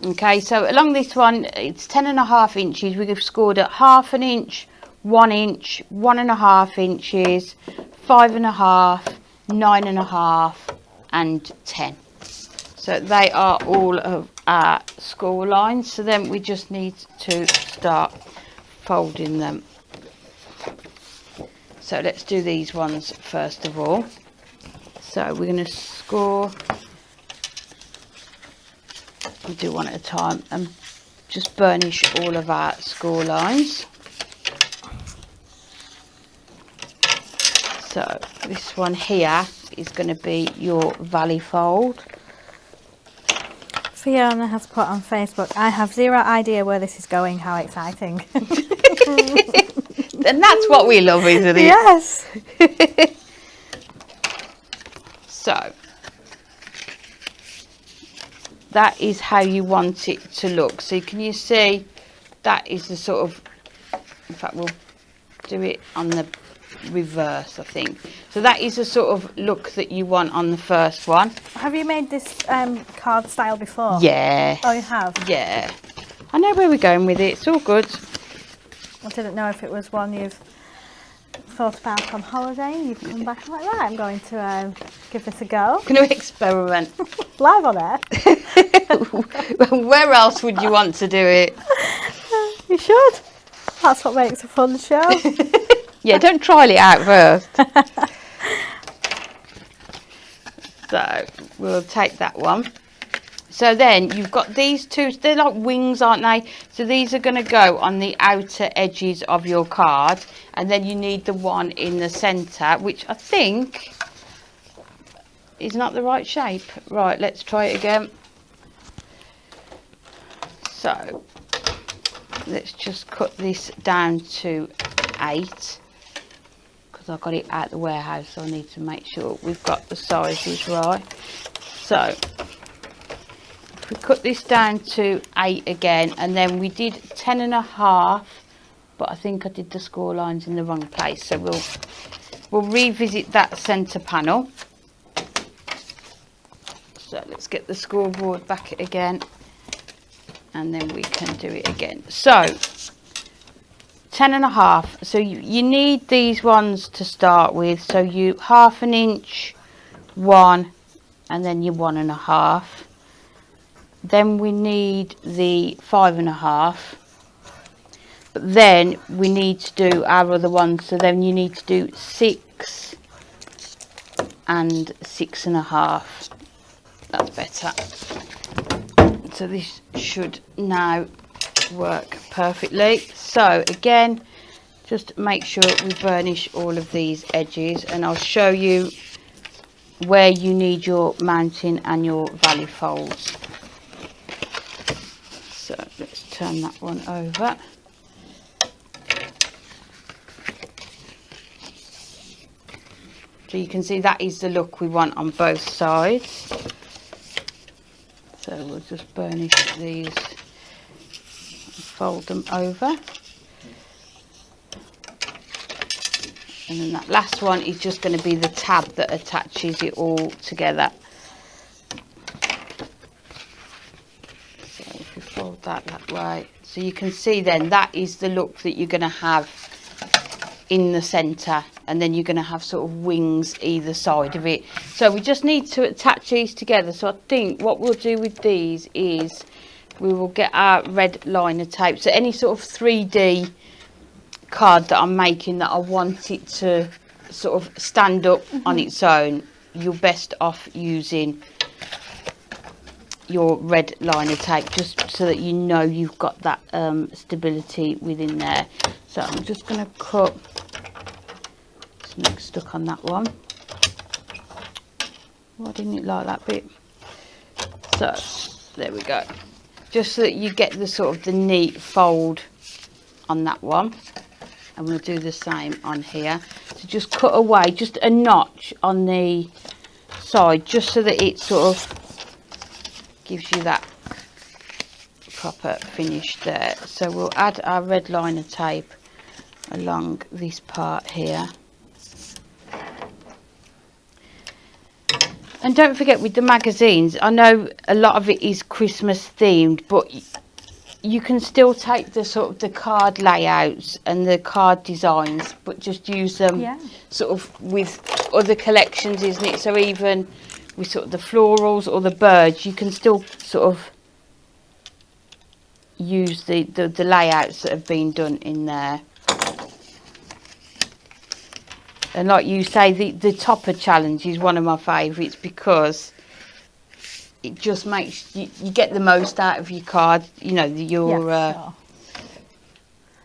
Okay, so along this one, it's 10.5 inches. We've scored at 1/2 inch, 1 inch, 1.5 inches, 5.5, 9.5, and 10. So they are all of our score lines. So then we just need to start folding them. So let's do these ones first of all. So we're going to score, we'll do one at a time and just burnish all of our score lines. So this one here is going to be your valley fold. Fiona has put on Facebook, I have zero idea where this is going. How exciting. And that's what we love, isn't it? Yes. So that is how you want it to look. So can you see that is the sort of, in fact we'll do it on the reverse, I think. So that is the sort of look that you want on the first one. Have you made this card style before? Yeah. Oh, you have? Yeah. I know where we're going with it. It's all good. I didn't know if it was one you've thought about on holiday and you've come back like, right, I'm going to give this a go. Going to experiment. Live on air. Where else would you want to do it? You should. That's what makes a fun show. Yeah, don't trial it out first. So we'll take that one. So then you've got these two, they're like wings, aren't they? So these are going to go on the outer edges of your card, and then you need the one in the centre, which I think is not the right shape. Right, let's try it again. So let's just cut this down to 8, because I got it at the warehouse, so I need to make sure we've got the sizes right. So if we cut this down to 8 again, and then we did 10.5, but I think I did the score lines in the wrong place, so we'll revisit that centre panel. So let's get the scoreboard back again, and then we can do it again. So 10.5, so you need these ones to start with, so you 1/2 inch, 1, and then your 1.5. Then we need the 5.5, but then we need to do our other ones, so then you need to do 6 and 6.5. That's better. So this should now work perfectly. So again, just make sure we burnish all of these edges, and I'll show you where you need your mountain and your valley folds. So let's turn that one over. So you can see that is the look we want on both sides. So we'll just burnish these and fold them over. And then that last one is just going to be the tab that attaches it all together. So if you fold that way, so you can see then that is the look that you're going to have in the centre, and then you're going to have sort of wings either side of it. So we just need to attach these together. So I think what we'll do with these is we will get our red liner tape. So any sort of 3D card that I'm making that I want it to sort of stand up on its own, you're best off using your red liner tape, just so that you know you've got that stability within there. So I'm just going to cut something stuck on that one. Why didn't it like that bit? So there we go, just so that you get the sort of the neat fold on that one. And we'll do the same on here. So just cut away just a notch on the side, just so that it sort of gives you that proper finish there. So we'll add our red liner tape along this part here. And don't forget, with the magazines, I know a lot of it is Christmas themed, but you can still take the sort of the card layouts and the card designs, but just use them sort of with other collections, isn't it? So even with sort of the florals or the birds, you can still sort of use the layouts that have been done in there. And like you say, the topper challenge is one of my favourites, because it just makes you get the most out of your card, you know,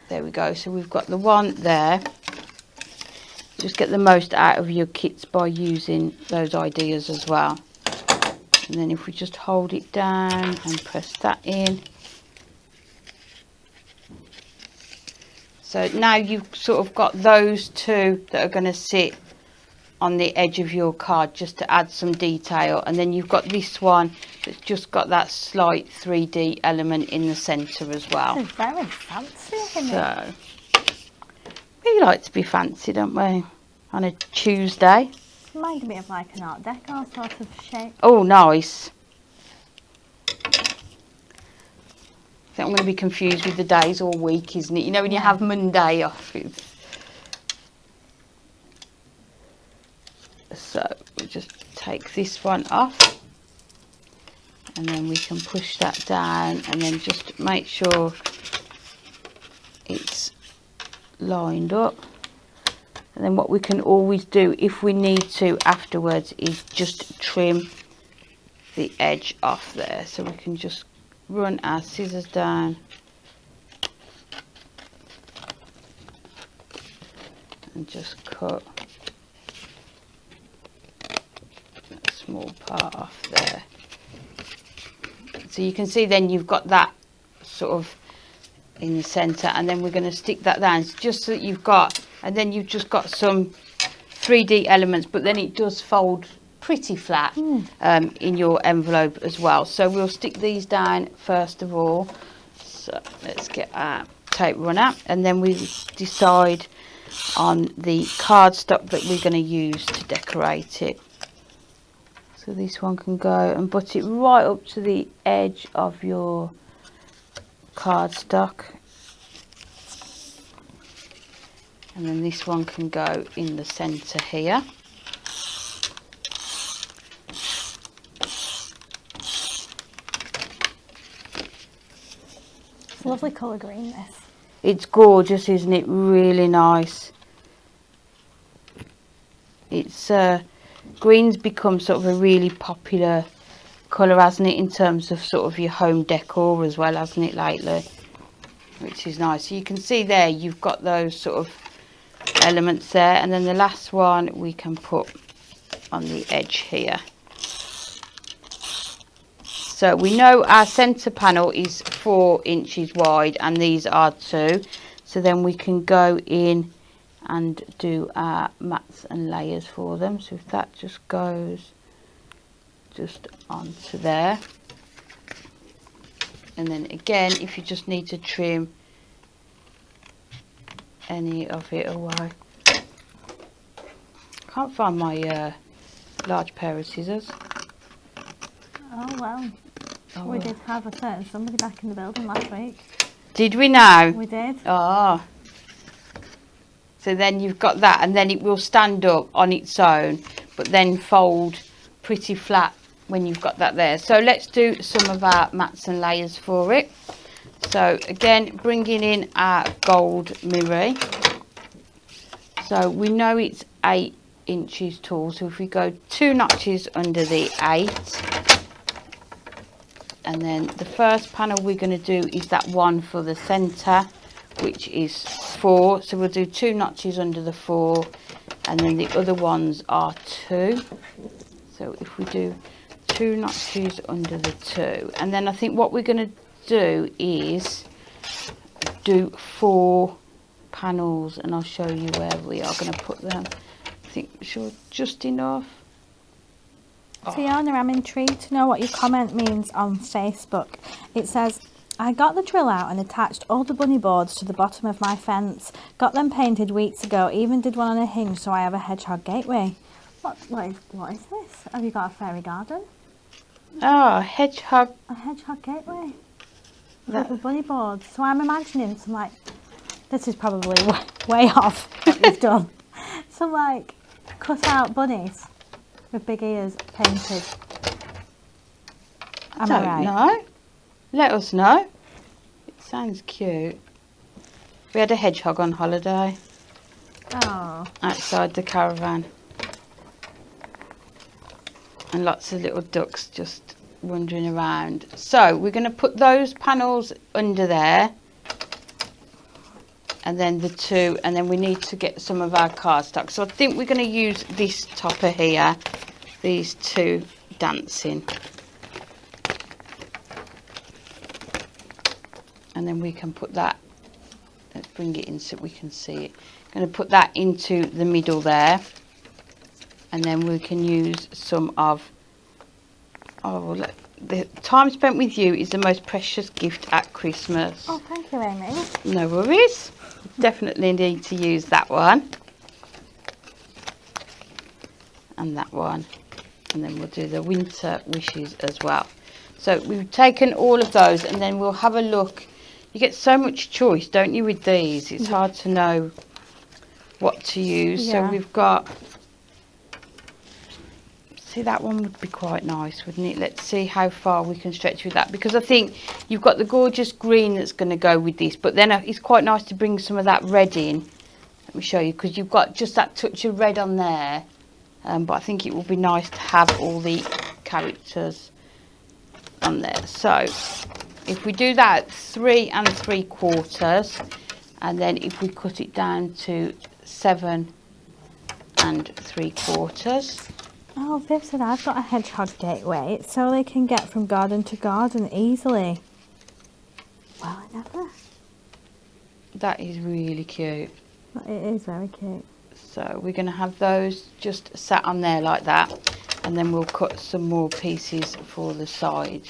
there we go. So we've got the one there. just get the most out of your kits by using those ideas as well. And then if we just hold it down and press that in. So now you've sort of got those two that are going to sit on the edge of your card just to add some detail, and then you've got this one that's just got that slight 3D element in the centre as well. It's very fancy, isn't it? So we like to be fancy, don't we, on a Tuesday? It's reminding me of like an art deco sort of shape. Oh, nice. I think I'm going to be confused with the days all week, isn't it? You know when you have Monday off. So we'll just take this one off, and then we can push that down, and then just make sure it's lined up. And then what we can always do if we need to afterwards is just trim the edge off there. So we can just run our scissors down and just cut that small part off there. So you can see then you've got that sort of in the centre, and then we're going to stick that down just so that you've got, and then you've just got some 3D elements, but then it does fold pretty flat in your envelope as well. So we'll stick these down first of all. So let's get our tape runner, and then we decide on the cardstock that we're going to use to decorate it. So this one can go and put it right up to the edge of your cardstock, and then this one can go in the centre here. It's a lovely colour green, this. It's gorgeous, isn't it? Really nice. It's green's become sort of a really popular colour, hasn't it, in terms of sort of your home decor as well, hasn't it, lately? Which is nice. So you can see there you've got those sort of elements there, and then the last one we can put on the edge here. So we know our centre panel is 4 inches wide and these are 2. So then we can go in and do our mats and layers for them. So if that just goes just onto there, and then again if you just need to trim any of it away. Can't find my large pair of scissors. Oh well, we did have a certain somebody back in the building last week. Did we now? We did. Oh, so then you've got that, and then it will stand up on its own but then fold pretty flat when you've got that there. So let's do some of our mats and layers for it. So again, bringing in our gold mirror. So we know it's 8 inches tall, so if we go 2 notches under the 8, and then the first panel we're going to do is that one for the centre, which is 4, so we'll do 2 notches under the 4, and then the other ones are 2. So if we do 2 notches under the 2, and then I think what we're going to do is do 4 panels, and I'll show you where we are going to put them. I think sure just enough. Fiona, I'm intrigued to know what your comment means on Facebook. It says, I got the drill out and attached all the bunny boards to the bottom of my fence. Got them painted weeks ago, even did one on a hinge so I have a hedgehog gateway. What is this? Have you got a fairy garden? Oh, a hedgehog. A hedgehog gateway? With the bunny boards. So I'm imagining some like, this is probably way off what you've done. Some like cut out bunnies with big ears painted. Am I right? No. Let us know. It sounds cute. We had a hedgehog on holiday. Oh. Outside the caravan. And lots of little ducks just wandering around. So we're going to put those panels under there. and then the two, and then we need to get some of our cardstock. So I think we're going to use this topper here, these two dancing, and then we can put that, let's bring it in so we can see it. Going to put that into the middle there, and then we can use some of, oh, look, the time spent with you is the most precious gift at Christmas. Oh, thank you, Amy. No worries. Definitely need to use that one. And that one. And then we'll do the winter wishes as well. So we've taken all of those, and then we'll have a look. You get so much choice, don't you, with these? It's hard to know what to use. Yeah. So we've got, see, that one would be quite nice, wouldn't it? Let's see how far we can stretch with that, because I think you've got the gorgeous green that's going to go with this, but then it's quite nice to bring some of that red in. Let me show you, because you've got just that touch of red on there, but I think it would be nice to have all the characters on there. So if we do that at 3 3/4, and then if we cut it down to 7 3/4. Oh, Viv said I've got a hedgehog gateway, so they can get from garden to garden easily. Well, I never. That is really cute. It is very cute. So we're going to have those just sat on there like that, and then we'll cut some more pieces for the side.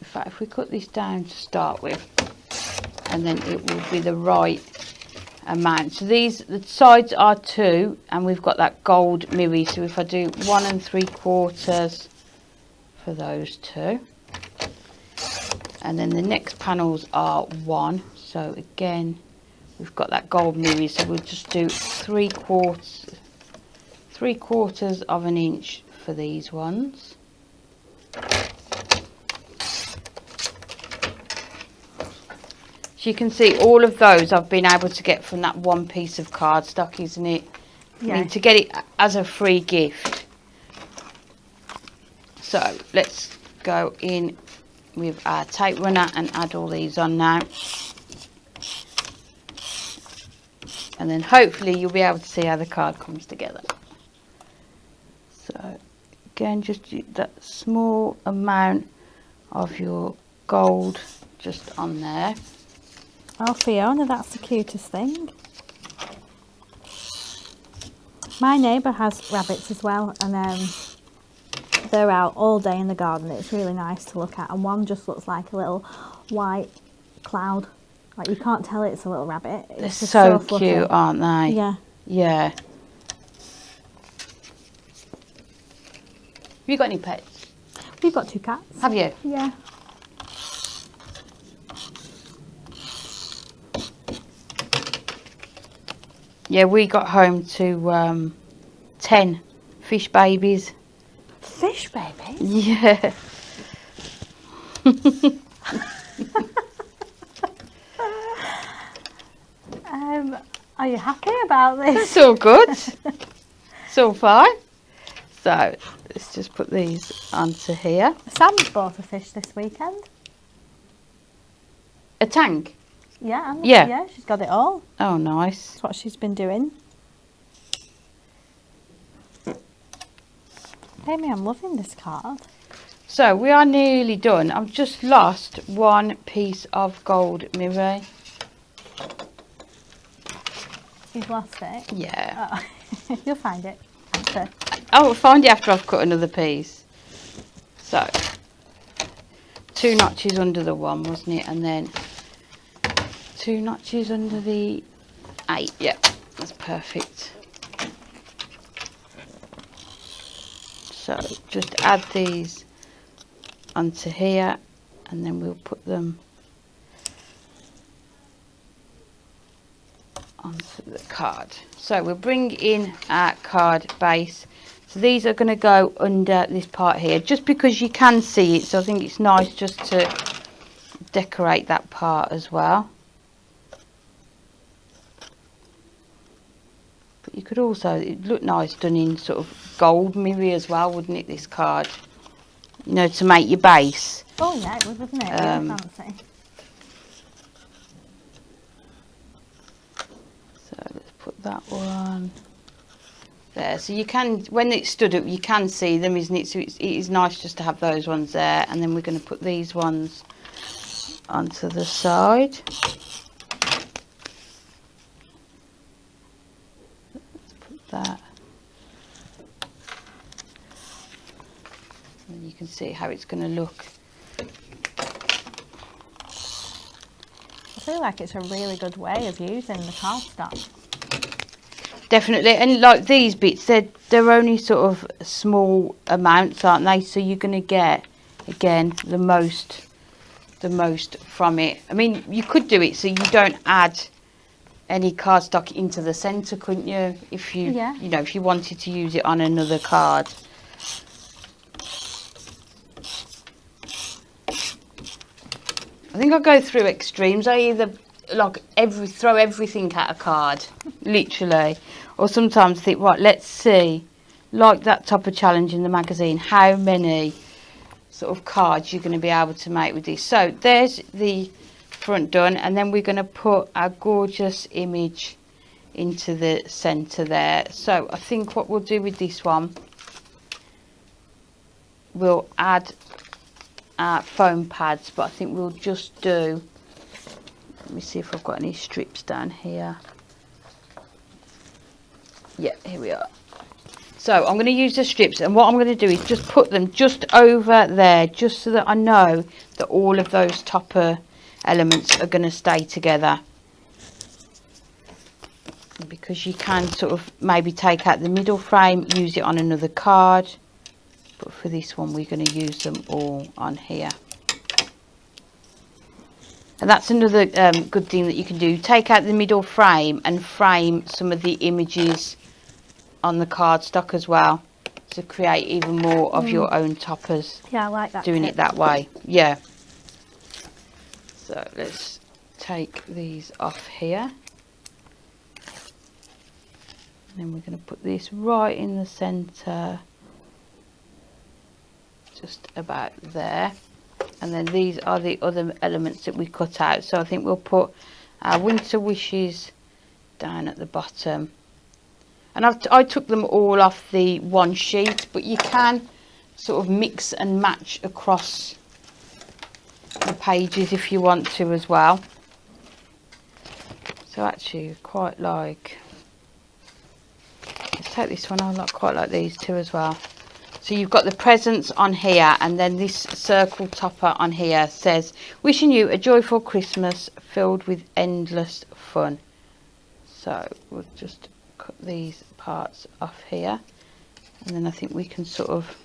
In fact, if we cut this down to start with, and then it will be the right amount. So these, the sides are 2, and we've got that gold mirror. So if I do 1 3/4 for those 2, and then the next panels are 1. So again, we've got that gold mirror. So we'll just do 3/4 of an inch for these ones. So you can see all of those I've been able to get from that one piece of cardstock, isn't it? Yeah. I mean, to get it as a free gift. So let's go in with our tape runner and add all these on now. And then hopefully you'll be able to see how the card comes together. So again, just that small amount of your gold just on there. Oh, Fiona, that's the cutest thing. My neighbour has rabbits as well, and they're out all day in the garden. It's really nice to look at, and one just looks like a little white cloud. Like, you can't tell it's a little rabbit. They're It's just so fluffy. cute, aren't they? Yeah. Yeah. Have you got any pets? We've got 2 cats. Have you? Yeah. Yeah, we got home to 10 fish babies. Fish babies? Yeah. Are you happy about this? It's all good. It's all fine. So let's just put these onto here. Sam bought a fish this weekend. A tank? Yeah. Yeah. Yeah, she's got it all. Oh, nice. That's what she's been doing. Amy, I'm loving this card. So we are nearly done. I've just lost one piece of gold mirror. You've lost it? Yeah. Oh. You'll find it after. I'll find it after I've cut another piece. So 2 notches under the 1, wasn't it? And then 2 notches under the 8. Yeah, that's perfect. So just add these onto here, and then we'll put them onto the card. So we'll bring in our card base. So these are going to go under this part here, just because you can see it. So I think it's nice just to decorate that part as well. But you could also, it look nice done in sort of gold mirror as well, wouldn't it, this card? You know, to make your base. Oh yeah, it would, wouldn't it? Really fancy. that one there. So you can, when it's stood up, you can see them, isn't it? So it is nice just to have those ones there. And then we're going to put these ones onto the side. Let's put that. And you can see how it's going to look. I feel like it's a really good way of using the cardstock. Definitely, and like these bits, they're only sort of small amounts, aren't they? So you're going to get, again, the most from it. I mean, you could do it so you don't add any cardstock into the centre, couldn't you? If you, you know, if you wanted to use it on another card. I think I go through extremes. I either like throw everything at a card, literally, or sometimes think, right, let's see, like that type of challenge in the magazine, how many sort of cards you're going to be able to make with this. So there's the front done, and then we're going to put our gorgeous image into the centre there. So I think what we'll do with this one, we'll add foam pads, but I think we'll just do, let me see if I've got any strips down here. Yeah, here we are. So I'm going to use the strips, and what I'm going to do is just put them just over there, just so that I know that all of those topper elements are going to stay together. Because you can sort of maybe take out the middle frame, use it on another card. But for this one, we're going to use them all on here. And that's another good thing that you can do. Take out the middle frame and frame some of the images on the cardstock as well, to create even more of your own toppers. Yeah, I like that. Doing it that way. Yeah. So let's take these off here. And then we're going to put this right in the centre. Just about there. And then these are the other elements that we cut out. So I think we'll put our winter wishes down at the bottom. And I took them all off the one sheet, but you can sort of mix and match across the pages if you want to as well. So actually quite like, let's take this one, I quite like these two as well. So you've got the presents on here, and then this circle topper on here says, wishing you a joyful Christmas filled with endless fun. So we'll just cut these parts off here, and then I think we can sort of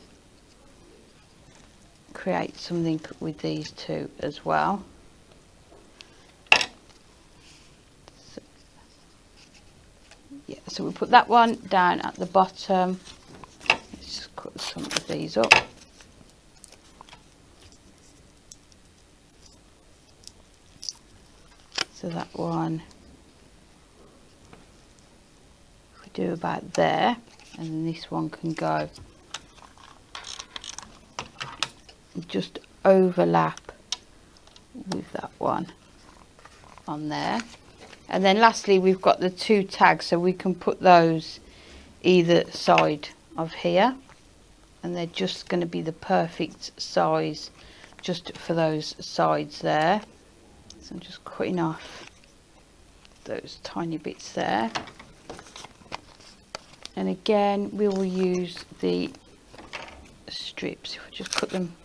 create something with these two as well. So, yeah, so we'll put that one down at the bottom. Let's just cut some of these up. So that one we do about there, and then this one can go and just overlap with that one on there. And then lastly, we've got the two tags, so we can put those either side of here, and they're just going to be the perfect size just for those sides there. So I'm just cutting off those tiny bits there, and again we will use the strips. If we just cut them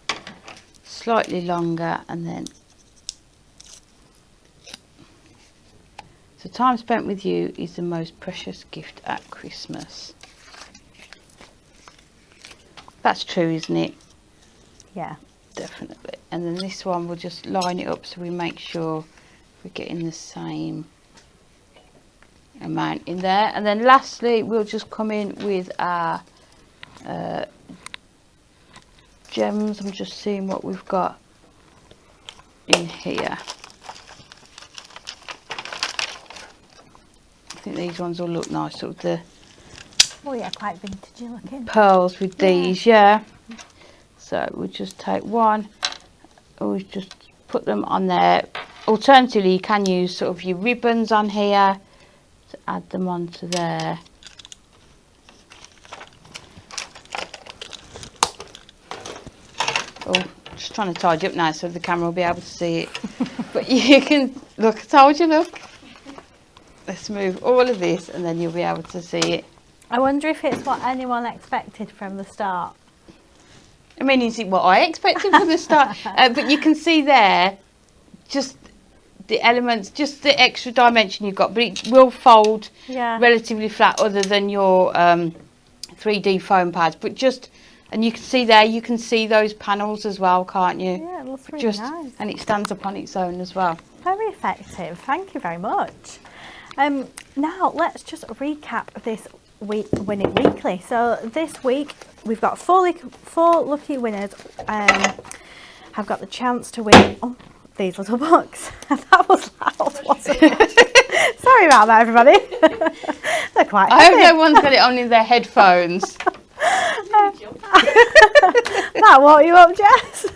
slightly longer, and then so time spent with you is the most precious gift at Christmas. That's true, isn't it? Yeah, definitely. And then this one, we'll just line it up so we make sure we're getting the same amount in there. And then lastly, we'll just come in with our gems. I'm just seeing what we've got in here. I think these ones will look nice, sort of the oh yeah, quite vintagey looking pearls with these. Yeah, so we'll just take one, always just put them on there. Alternatively, you can use sort of your ribbons on here to add them onto there. Oh, just trying to tidy up now so the camera will be able to see it. But you can, look, I told you, look. Let's move all of this and then you'll be able to see it. I wonder if it's what anyone expected from the start. I mean, is it what I expected from the start? But you can see there, just the elements, just the extra dimension you've got, but it will fold relatively flat other than your 3D foam pads. But just, and you can see there, you can see those panels as well, can't you? Yeah, it looks really nice. And it stands up on its own as well. Very effective. Thank you very much. Now, let's just recap this week, Win It Weekly. So this week, we've got four lucky winners have got the chance to win these little books. That was loud, wasn't it? Sorry about that, everybody. They're quite heavy. I hope no one's got it on in their headphones. That woke you up, Jess?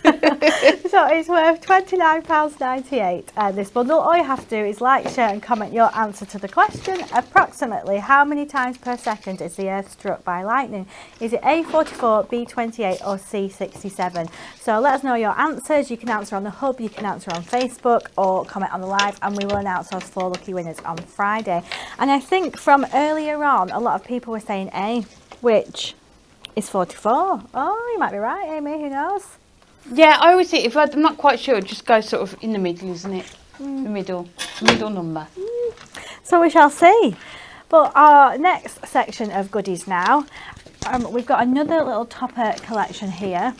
So it's worth £29.98. This bundle. All you have to do is like, share and comment your answer to the question. Approximately how many times per second is the Earth struck by lightning? Is it A44, B28 or C67? So let us know your answers. You can answer on the hub, you can answer on Facebook or comment on the live, and we will announce those 4 lucky winners on Friday. And I think from earlier on, a lot of people were saying A, which is 44. Oh, you might be right, Amy, who knows? Yeah, I always think, if I'm not quite sure, just go sort of in the middle, isn't it? The middle number. So we shall see. But our next section of goodies now, we've got another little topper collection here.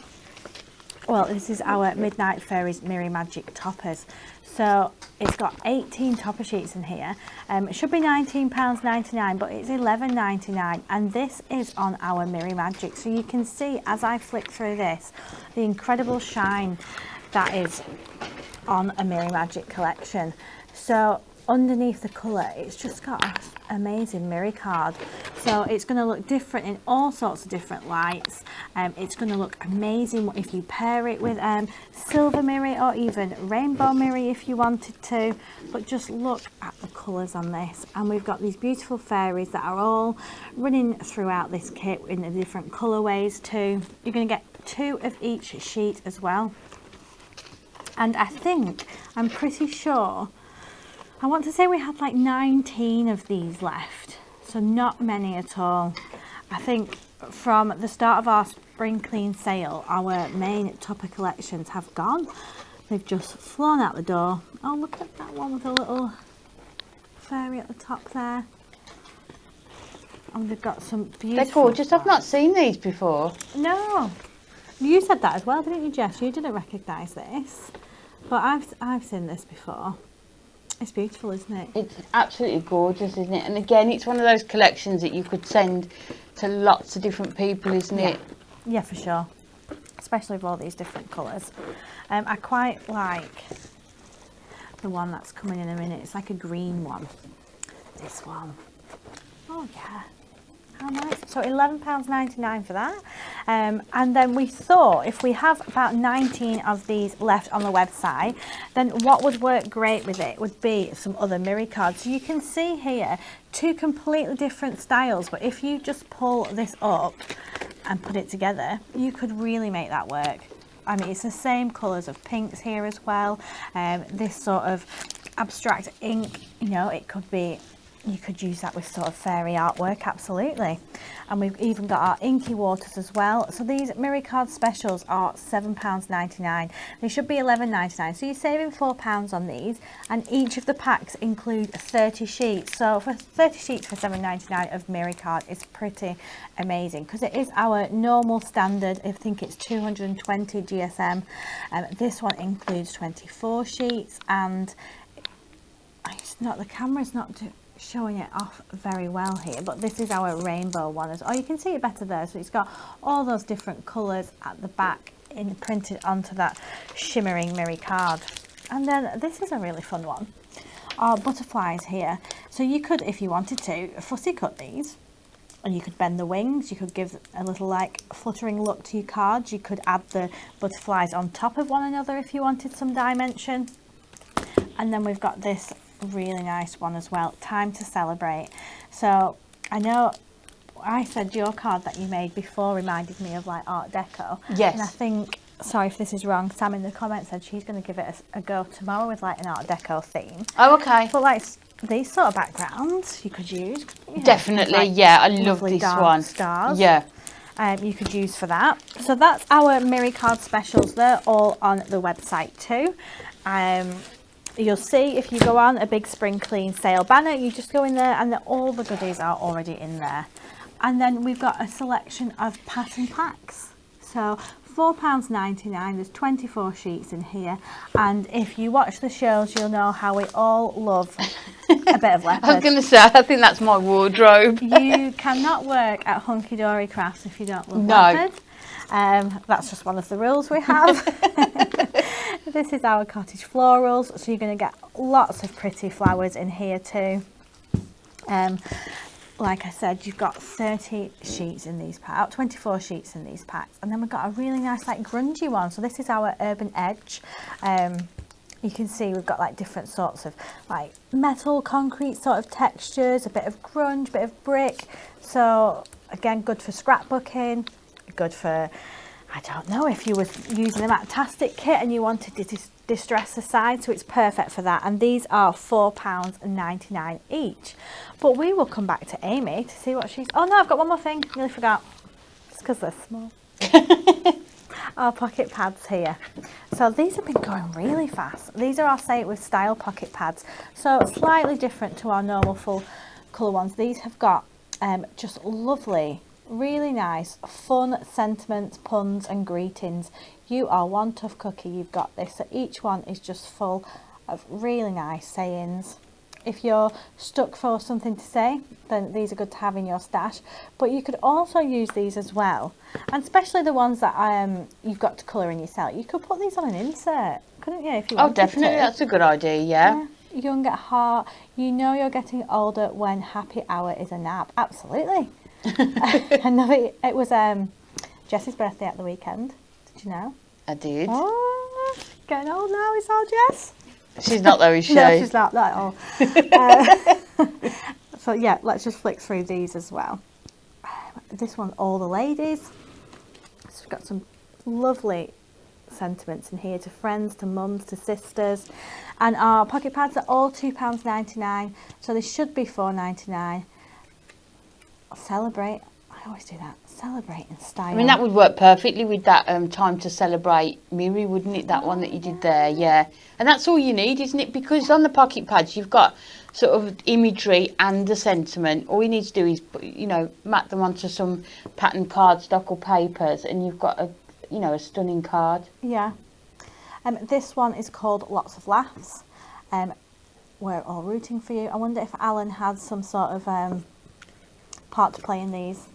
Well, this is our Midnight Fairies Mirror Magic toppers. So it's got 18 topper sheets in here. It should be £19.99, but it's £11.99, and this is on our Mirror Magic. So you can see as I flick through this, the incredible shine that is on a Mirror Magic collection. So underneath the colour, it's just got an amazing mirror card. So it's going to look different in all sorts of different lights. It's going to look amazing if you pair it with silver mirror or even rainbow mirror if you wanted to. But just look at the colours on this. And we've got these beautiful fairies that are all running throughout this kit in the different colourways too. You're going to get 2 of each sheet as well. And I'm pretty sure, I want to say we had like 19 of these left, so not many at all. I think from the start of our spring clean sale, our main topper collections have gone. They've just flown out the door. Oh, look at that one with a little fairy at the top there. And they've got some beautiful... They're gorgeous. I've not seen these before. No. You said that as well, didn't you, Jess? You didn't recognise this. But I've seen this before. It's beautiful, isn't it? It's absolutely gorgeous, isn't it? And again, it's one of those collections that you could send to lots of different people, isn't it? Yeah, for sure. Especially with all these different colours. I quite like the one that's coming in a minute. It's like a green one. This one. Oh, yeah. How nice. So £11.99 for that. And then we thought if we have about 19 of these left on the website, then what would work great with it would be some other mirror cards. So you can see here 2 completely different styles, but if you just pull this up and put it together, you could really make that work. I mean, it's the same colours of pinks here as well. This sort of abstract ink, you know, it could be, you could use that with sort of fairy artwork, absolutely. And we've even got our inky waters as well. So these mirror card specials are £7.99. They should be £11.99. So you're saving £4 on these, and each of the packs include 30 sheets. So for 30 sheets for £7.99 of mirror card is pretty amazing, because it is our normal standard. I think it's 220 GSM. This one includes 24 sheets, and it's not, the camera's not showing it off very well here, but this is our rainbow one. Oh, you can see it better there. So it's got all those different colours at the back printed onto that shimmering mirror card. And then this is a really fun one. Our butterflies here. So you could, if you wanted to, fussy cut these, and you could bend the wings. You could give a little like fluttering look to your cards. You could add the butterflies on top of one another if you wanted some dimension. And then we've got this really nice one as well. Time to Celebrate. So I know I said your card that you made before reminded me of like Art Deco. Yes. And I think, sorry if this is wrong, Sam in the comments said she's going to give it a go tomorrow with like an Art Deco theme. Oh, okay. But like these sort of backgrounds you could use. You know, Definitely, like yeah. I love lovely this dark one. stars. Yeah. You could use for that. So that's our Miri card specials. They're all on the website too. You'll see if you go on a big spring clean sale banner, you just go in there and all the goodies are already in there. And then we've got a selection of pattern packs. So £4.99, there's 24 sheets in here. And if you watch the shows, you'll know how we all love a bit of leopard. I was going to say, I think that's my wardrobe. You cannot work at Hunky Dory Crafts if you don't love leopard. That's just one of the rules we have. This is our cottage florals, so you're going to get lots of pretty flowers in here too. Like I said, you've got 30 sheets in these packs, 24 sheets in these packs, and then we've got a really nice like grungy one. So this is our Urban Edge. You can see we've got like different sorts of like metal, concrete sort of textures, a bit of grunge, a bit of brick. So again, good for scrapbooking, good for, I don't know, if you were using a Matastic kit and you wanted to distress the side, so it's perfect for that. And these are £4.99 each. But we will come back to Amy to see what she's, oh no, I've got one more thing, nearly forgot. It's because they're small. Our pocket pads here. So these have been going really fast. These are our Say It With Style pocket pads. So slightly different to our normal full colour ones. These have got just lovely, really nice, fun sentiments, puns and greetings. You are one tough cookie, you've got this. So each one is just full of really nice sayings. If you're stuck for something to say, then these are good to have in your stash. But you could also use these as well, and especially the ones that you've got to colour in yourself. You could put these on an insert, couldn't you, if you wanted to? Oh, definitely, that's a good idea, yeah. Young at heart, you know you're getting older when happy hour is a nap. Absolutely. Another, it was Jess's birthday at the weekend. Did you know? I did. Oh, getting old now, is our Jess? She's not though, is she? No, she's not at all. So yeah, let's just flick through these as well. This one's all the ladies. So we've got some lovely sentiments in here to friends, to mums, to sisters. And our pocket pads are all £2.99, so they should be £4.99. Celebrate. I always do that. Celebrate in style. I mean, that would work perfectly with that Time to Celebrate Miri, wouldn't it? That one that you did there, yeah. And that's all you need, isn't it? Because on the pocket pads, you've got sort of imagery and the sentiment. All you need to do is, you know, map them onto some pattern cardstock or papers, and you've got a, you know, a stunning card. Yeah. This one is called Lots of Laughs. We're all rooting for you. I wonder if Alan has some sort of part to play in these.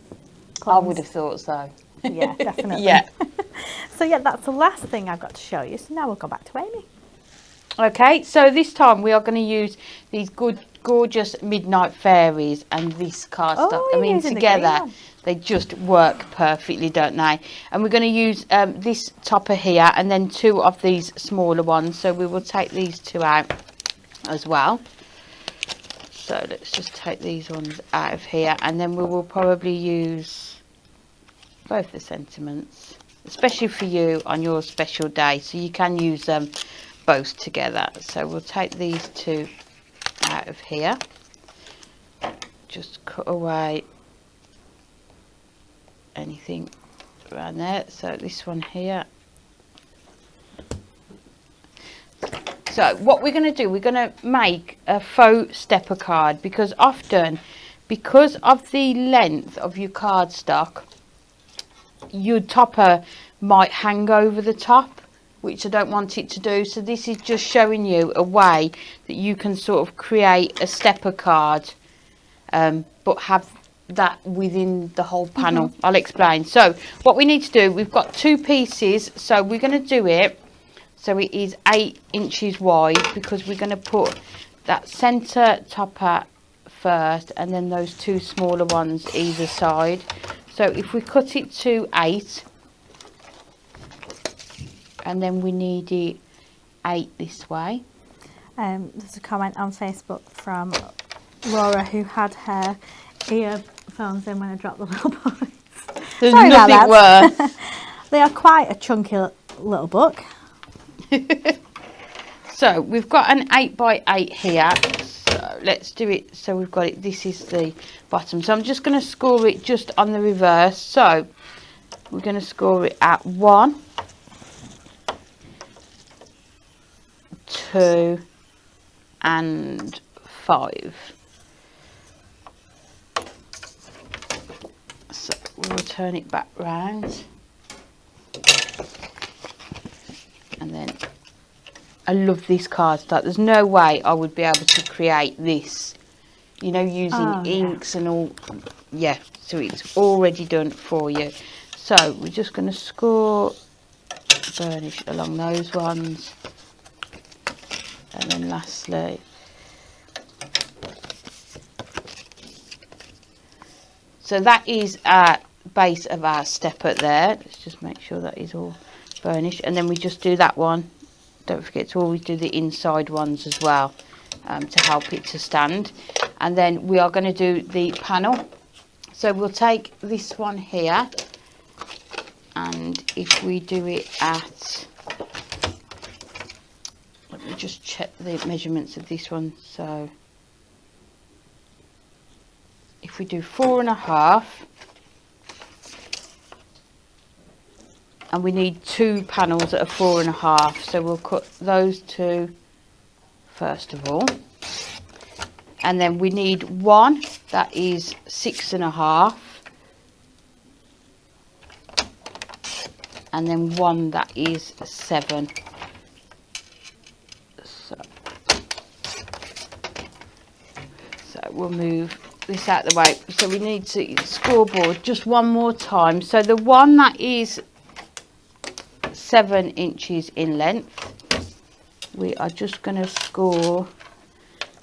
I would have thought so. Yeah, definitely. Yeah. So yeah, that's the last thing I've got to show you. So now we'll go back to Amy. Okay, so this time we are going to use these gorgeous Midnight Fairies and this cardstock. Oh, I mean, using the together green one. they just work perfectly, don't they? And we're going to use this topper here and then two of these smaller ones. So we will take these two out as well. So let's just take these ones out of here, and then we will probably use both the sentiments, especially for you on your special day, so you can use them both together. So we'll take these two out of here, just cut away anything around there. So this one here. So what we're going to do, we're going to make a faux stepper card, because often, because of the length of your cardstock, your topper might hang over the top, which I don't want it to do. So this is just showing you a way that you can sort of create a stepper card, but have that within the whole panel. I'll explain. So what we need to do, we've got two pieces, so we're going to do it. So it is 8 inches wide, because we're going to put that centre topper first and then those two smaller ones either side. So if we cut it to 8, and then we need it 8 this way. There's a comment on Facebook from Laura who had her earphones in when I dropped the little boys. There's Sorry about nothing that. worse. They are quite a chunky little book. So we've got an 8x8 here. So let's do it. So we've got it. This is the bottom. So I'm just going to score it just on the reverse. So we're going to score it at 1, 2, and 5. So we'll turn it back round. And then I love this cardstock. There's no way I would be able to create this, you know, using inks and all. Yeah, so it's already done for you. So we're just going to score burnish along those ones. And then lastly, so that is our base of our stepper there. Let's just make sure that is all burnished. And then we just do that one. Don't forget to always do the inside ones as well, to help it to stand. And then we are going to do the panel. So we'll take this one here, and if we do it at, let me just check the measurements of this one. So if we do 4.5, and we need 2 panels that are 4.5, so we'll cut those 2 first of all, and then we need 1 that is 6.5, and then 1 that is 7. So we'll move this out the way. So we need to scoreboard just one more time. So the one that is 7 inches in length, we are just going to score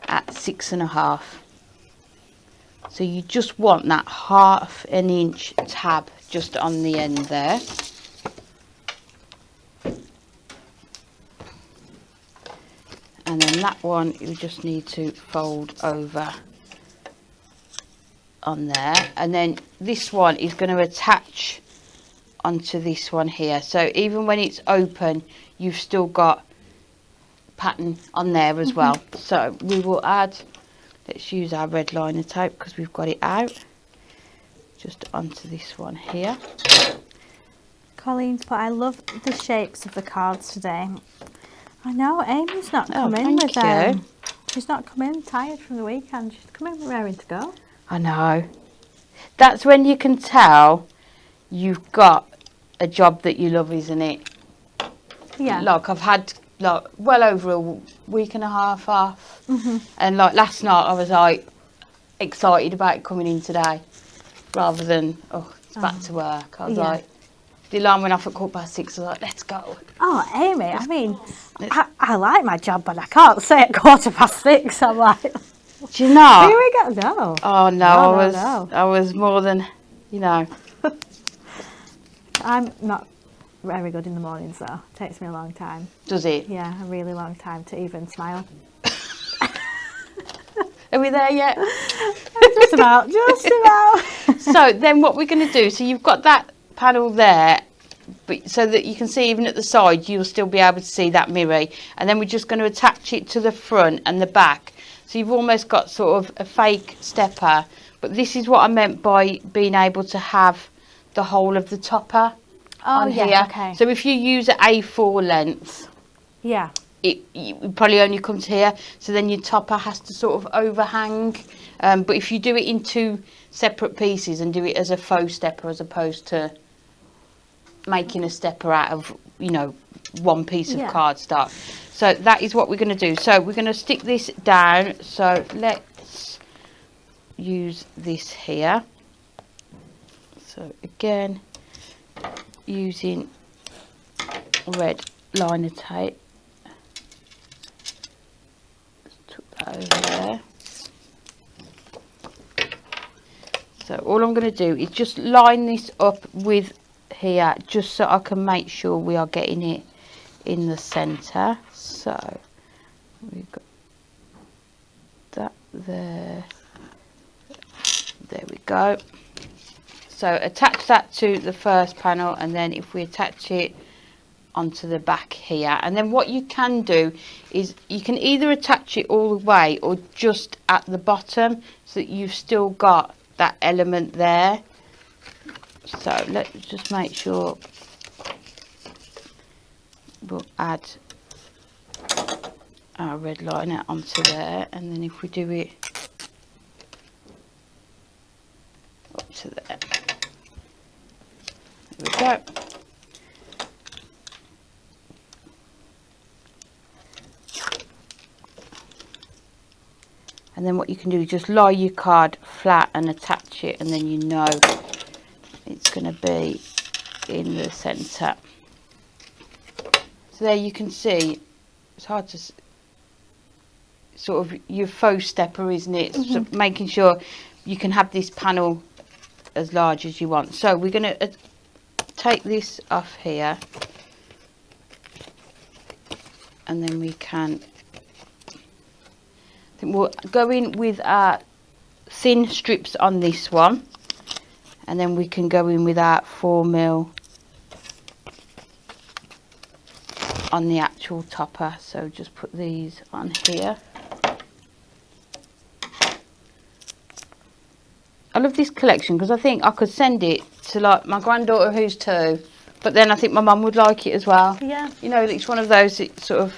at 6.5. So you just want that 1/2 inch tab just on the end there. And then that one you just need to fold over on there, and then this one is going to attach onto this one here, so even when it's open you've still got pattern on there as well. So we will add, let's use our red liner tape because we've got it out, just onto this one here. Colleen's put, I love the shapes of the cards today. I know, Amy's not come in thank with you. them. She's not come in tired from the weekend. She's come in raring to go. I know. That's when you can tell you've got a job that you love, isn't it? Yeah. Like I've had like well over a week and a half off, and like last night I was like excited about coming in today, rather than it's back to work. I was like, the alarm went off at 6:15. I was like, let's go. Oh, Amy, I mean, I like my job, but I can't say at 6:15. I'm like, do you know? here we go. No. Oh no, I was more than, you know. I'm not very good in the mornings though. It takes me a long time. Does it? Yeah, a really long time to even smile. Are we there yet? Just about. So then what we're going to do, so you've got that panel there, but so that you can see even at the side you'll still be able to see that mirror, and then we're just going to attach it to the front and the back, so you've almost got sort of a fake stepper. But this is what I meant by being able to have the whole of the topper on here. Okay. So if you use an A4 length, Yeah. it probably only comes here, so then your topper has to sort of overhang, but if you do it in 2 separate pieces and do it as a faux stepper as opposed to making a stepper out of, you know, one piece of cardstock. So that is what we're going to do. So we're going to stick this down, so let's use this here. So again, using red liner tape, tuck that over there. So all I'm going to do is just line this up with here, just so I can make sure we are getting it in the centre. So we've got that there. There we go. So attach that to the first panel, and then if we attach it onto the back here, and then what you can do is you can either attach it all the way or just at the bottom, so that you've still got that element there. So let's just make sure we'll add our red liner onto there, and then if we do it up to there, there we go. And then what you can do is just lie your card flat and attach it, and then you know it's going to be in the centre. So there you can see, it's hard to sort of your faux stepper, isn't it? So making sure you can have this panel as large as you want. So we're going to take this off here, and then we can, I think we'll go in with our thin strips on this one, and then we can go in with our 4mm on the actual topper. So just put these on here. I love this collection because I think I could send it to like my granddaughter who's 2, but then I think my mum would like it as well. Yeah. You know, it's one of those, it's sort of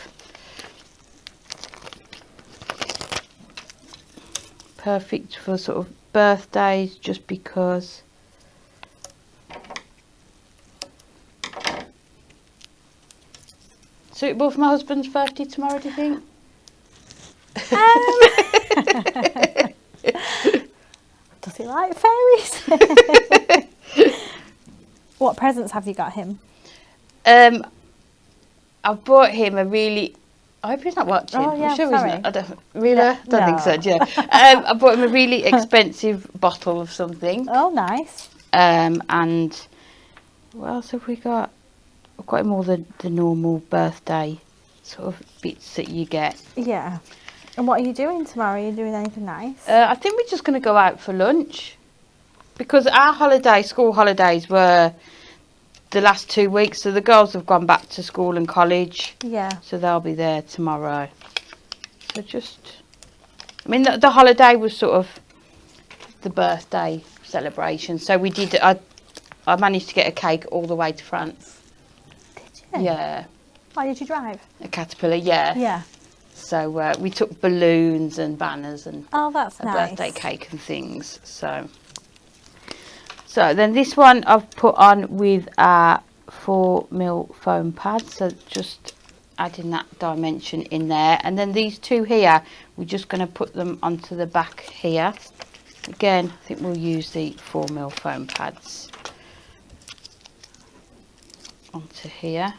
perfect for sort of birthdays, just because suitable for my husband's birthday tomorrow, do you think? Does he like fairies? What presents have you got him? I've bought him a really, I hope he's not watching. Oh, yeah, I'm sure sorry. he's not. I don't really, Yeah, don't think so. no. Yeah. I bought him a really expensive bottle of something. Oh, nice. And what else have we got? I've got him all the normal birthday sort of bits that you get. Yeah. And what are you doing tomorrow? Are you doing anything nice? I think we're just going to go out for lunch, because our school holidays were the last 2 weeks, so the girls have gone back to school and college. Yeah. So they'll be there tomorrow. So just, I mean, the holiday was sort of the birthday celebration. So we did, I managed to get a cake all the way to France. Did you? Yeah. Why did you drive? A Caterpillar, yeah. Yeah. So we took balloons and banners and Oh, that's a nice. birthday cake and things. So then this one I've put on with our 4mm foam pad. So just adding that dimension in there. And then these two here, we're just going to put them onto the back here. Again, I think we'll use the 4mm foam pads onto here.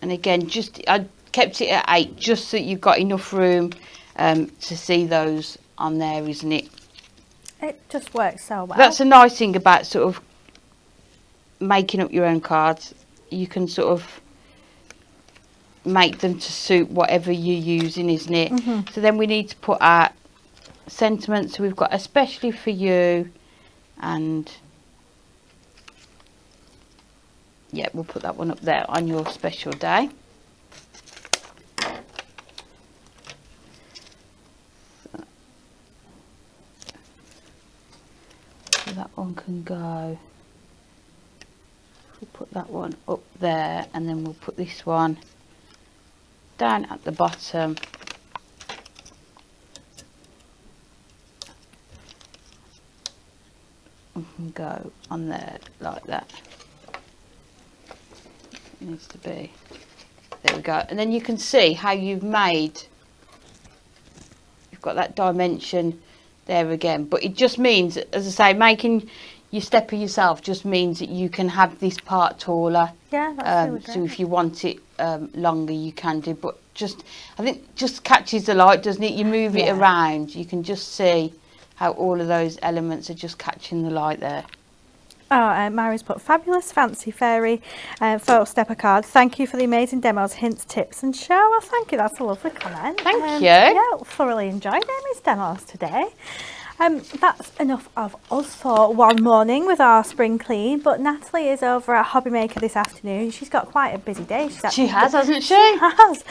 And again, just I kept it at 8 just so you've got enough room to see those on there, isn't it? It just works so well. That's a nice thing about sort of making up your own cards. You can sort of make them to suit whatever you're using, isn't it? Mm-hmm. So then we need to put our sentiments. So we've got especially for you, and yeah, we'll put that one up there on your special day. So that one can go. We'll put that one up there, and then we'll put this one down at the bottom. We can go on there like that. It needs to be. There we go. And then you can see how you've got that dimension there again. But it just means, as I say, making your stepper yourself just means that you can have this part taller. Yeah, that's really So great. if you want it longer, you can do. But I think just catches the light, doesn't it? You move it Yeah. around, you can just see how all of those elements are just catching the light there. Mary's put fabulous, fancy fairy Faux stepper card. Thank you for the amazing demos, hints, tips and show. Well, thank you. That's a lovely comment. Thank you. Yeah, thoroughly enjoyed Amy's demos today. That's enough of us for one morning with our spring clean, but Natalie is over at Hobby Maker this afternoon. She's got quite a busy day. She has, hasn't she? She has.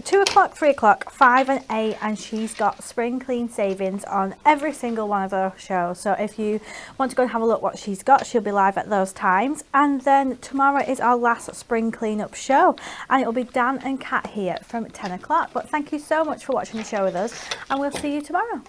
2 o'clock, 3 o'clock, 5 and 8, and she's got spring clean savings on every single one of those shows. So if you want to go and have a look what she's got, she'll be live at those times. And then tomorrow is our last spring cleanup show, and it will be Dan and Kat here from 10 o'clock. But thank you so much for watching the show with us, and we'll see you tomorrow.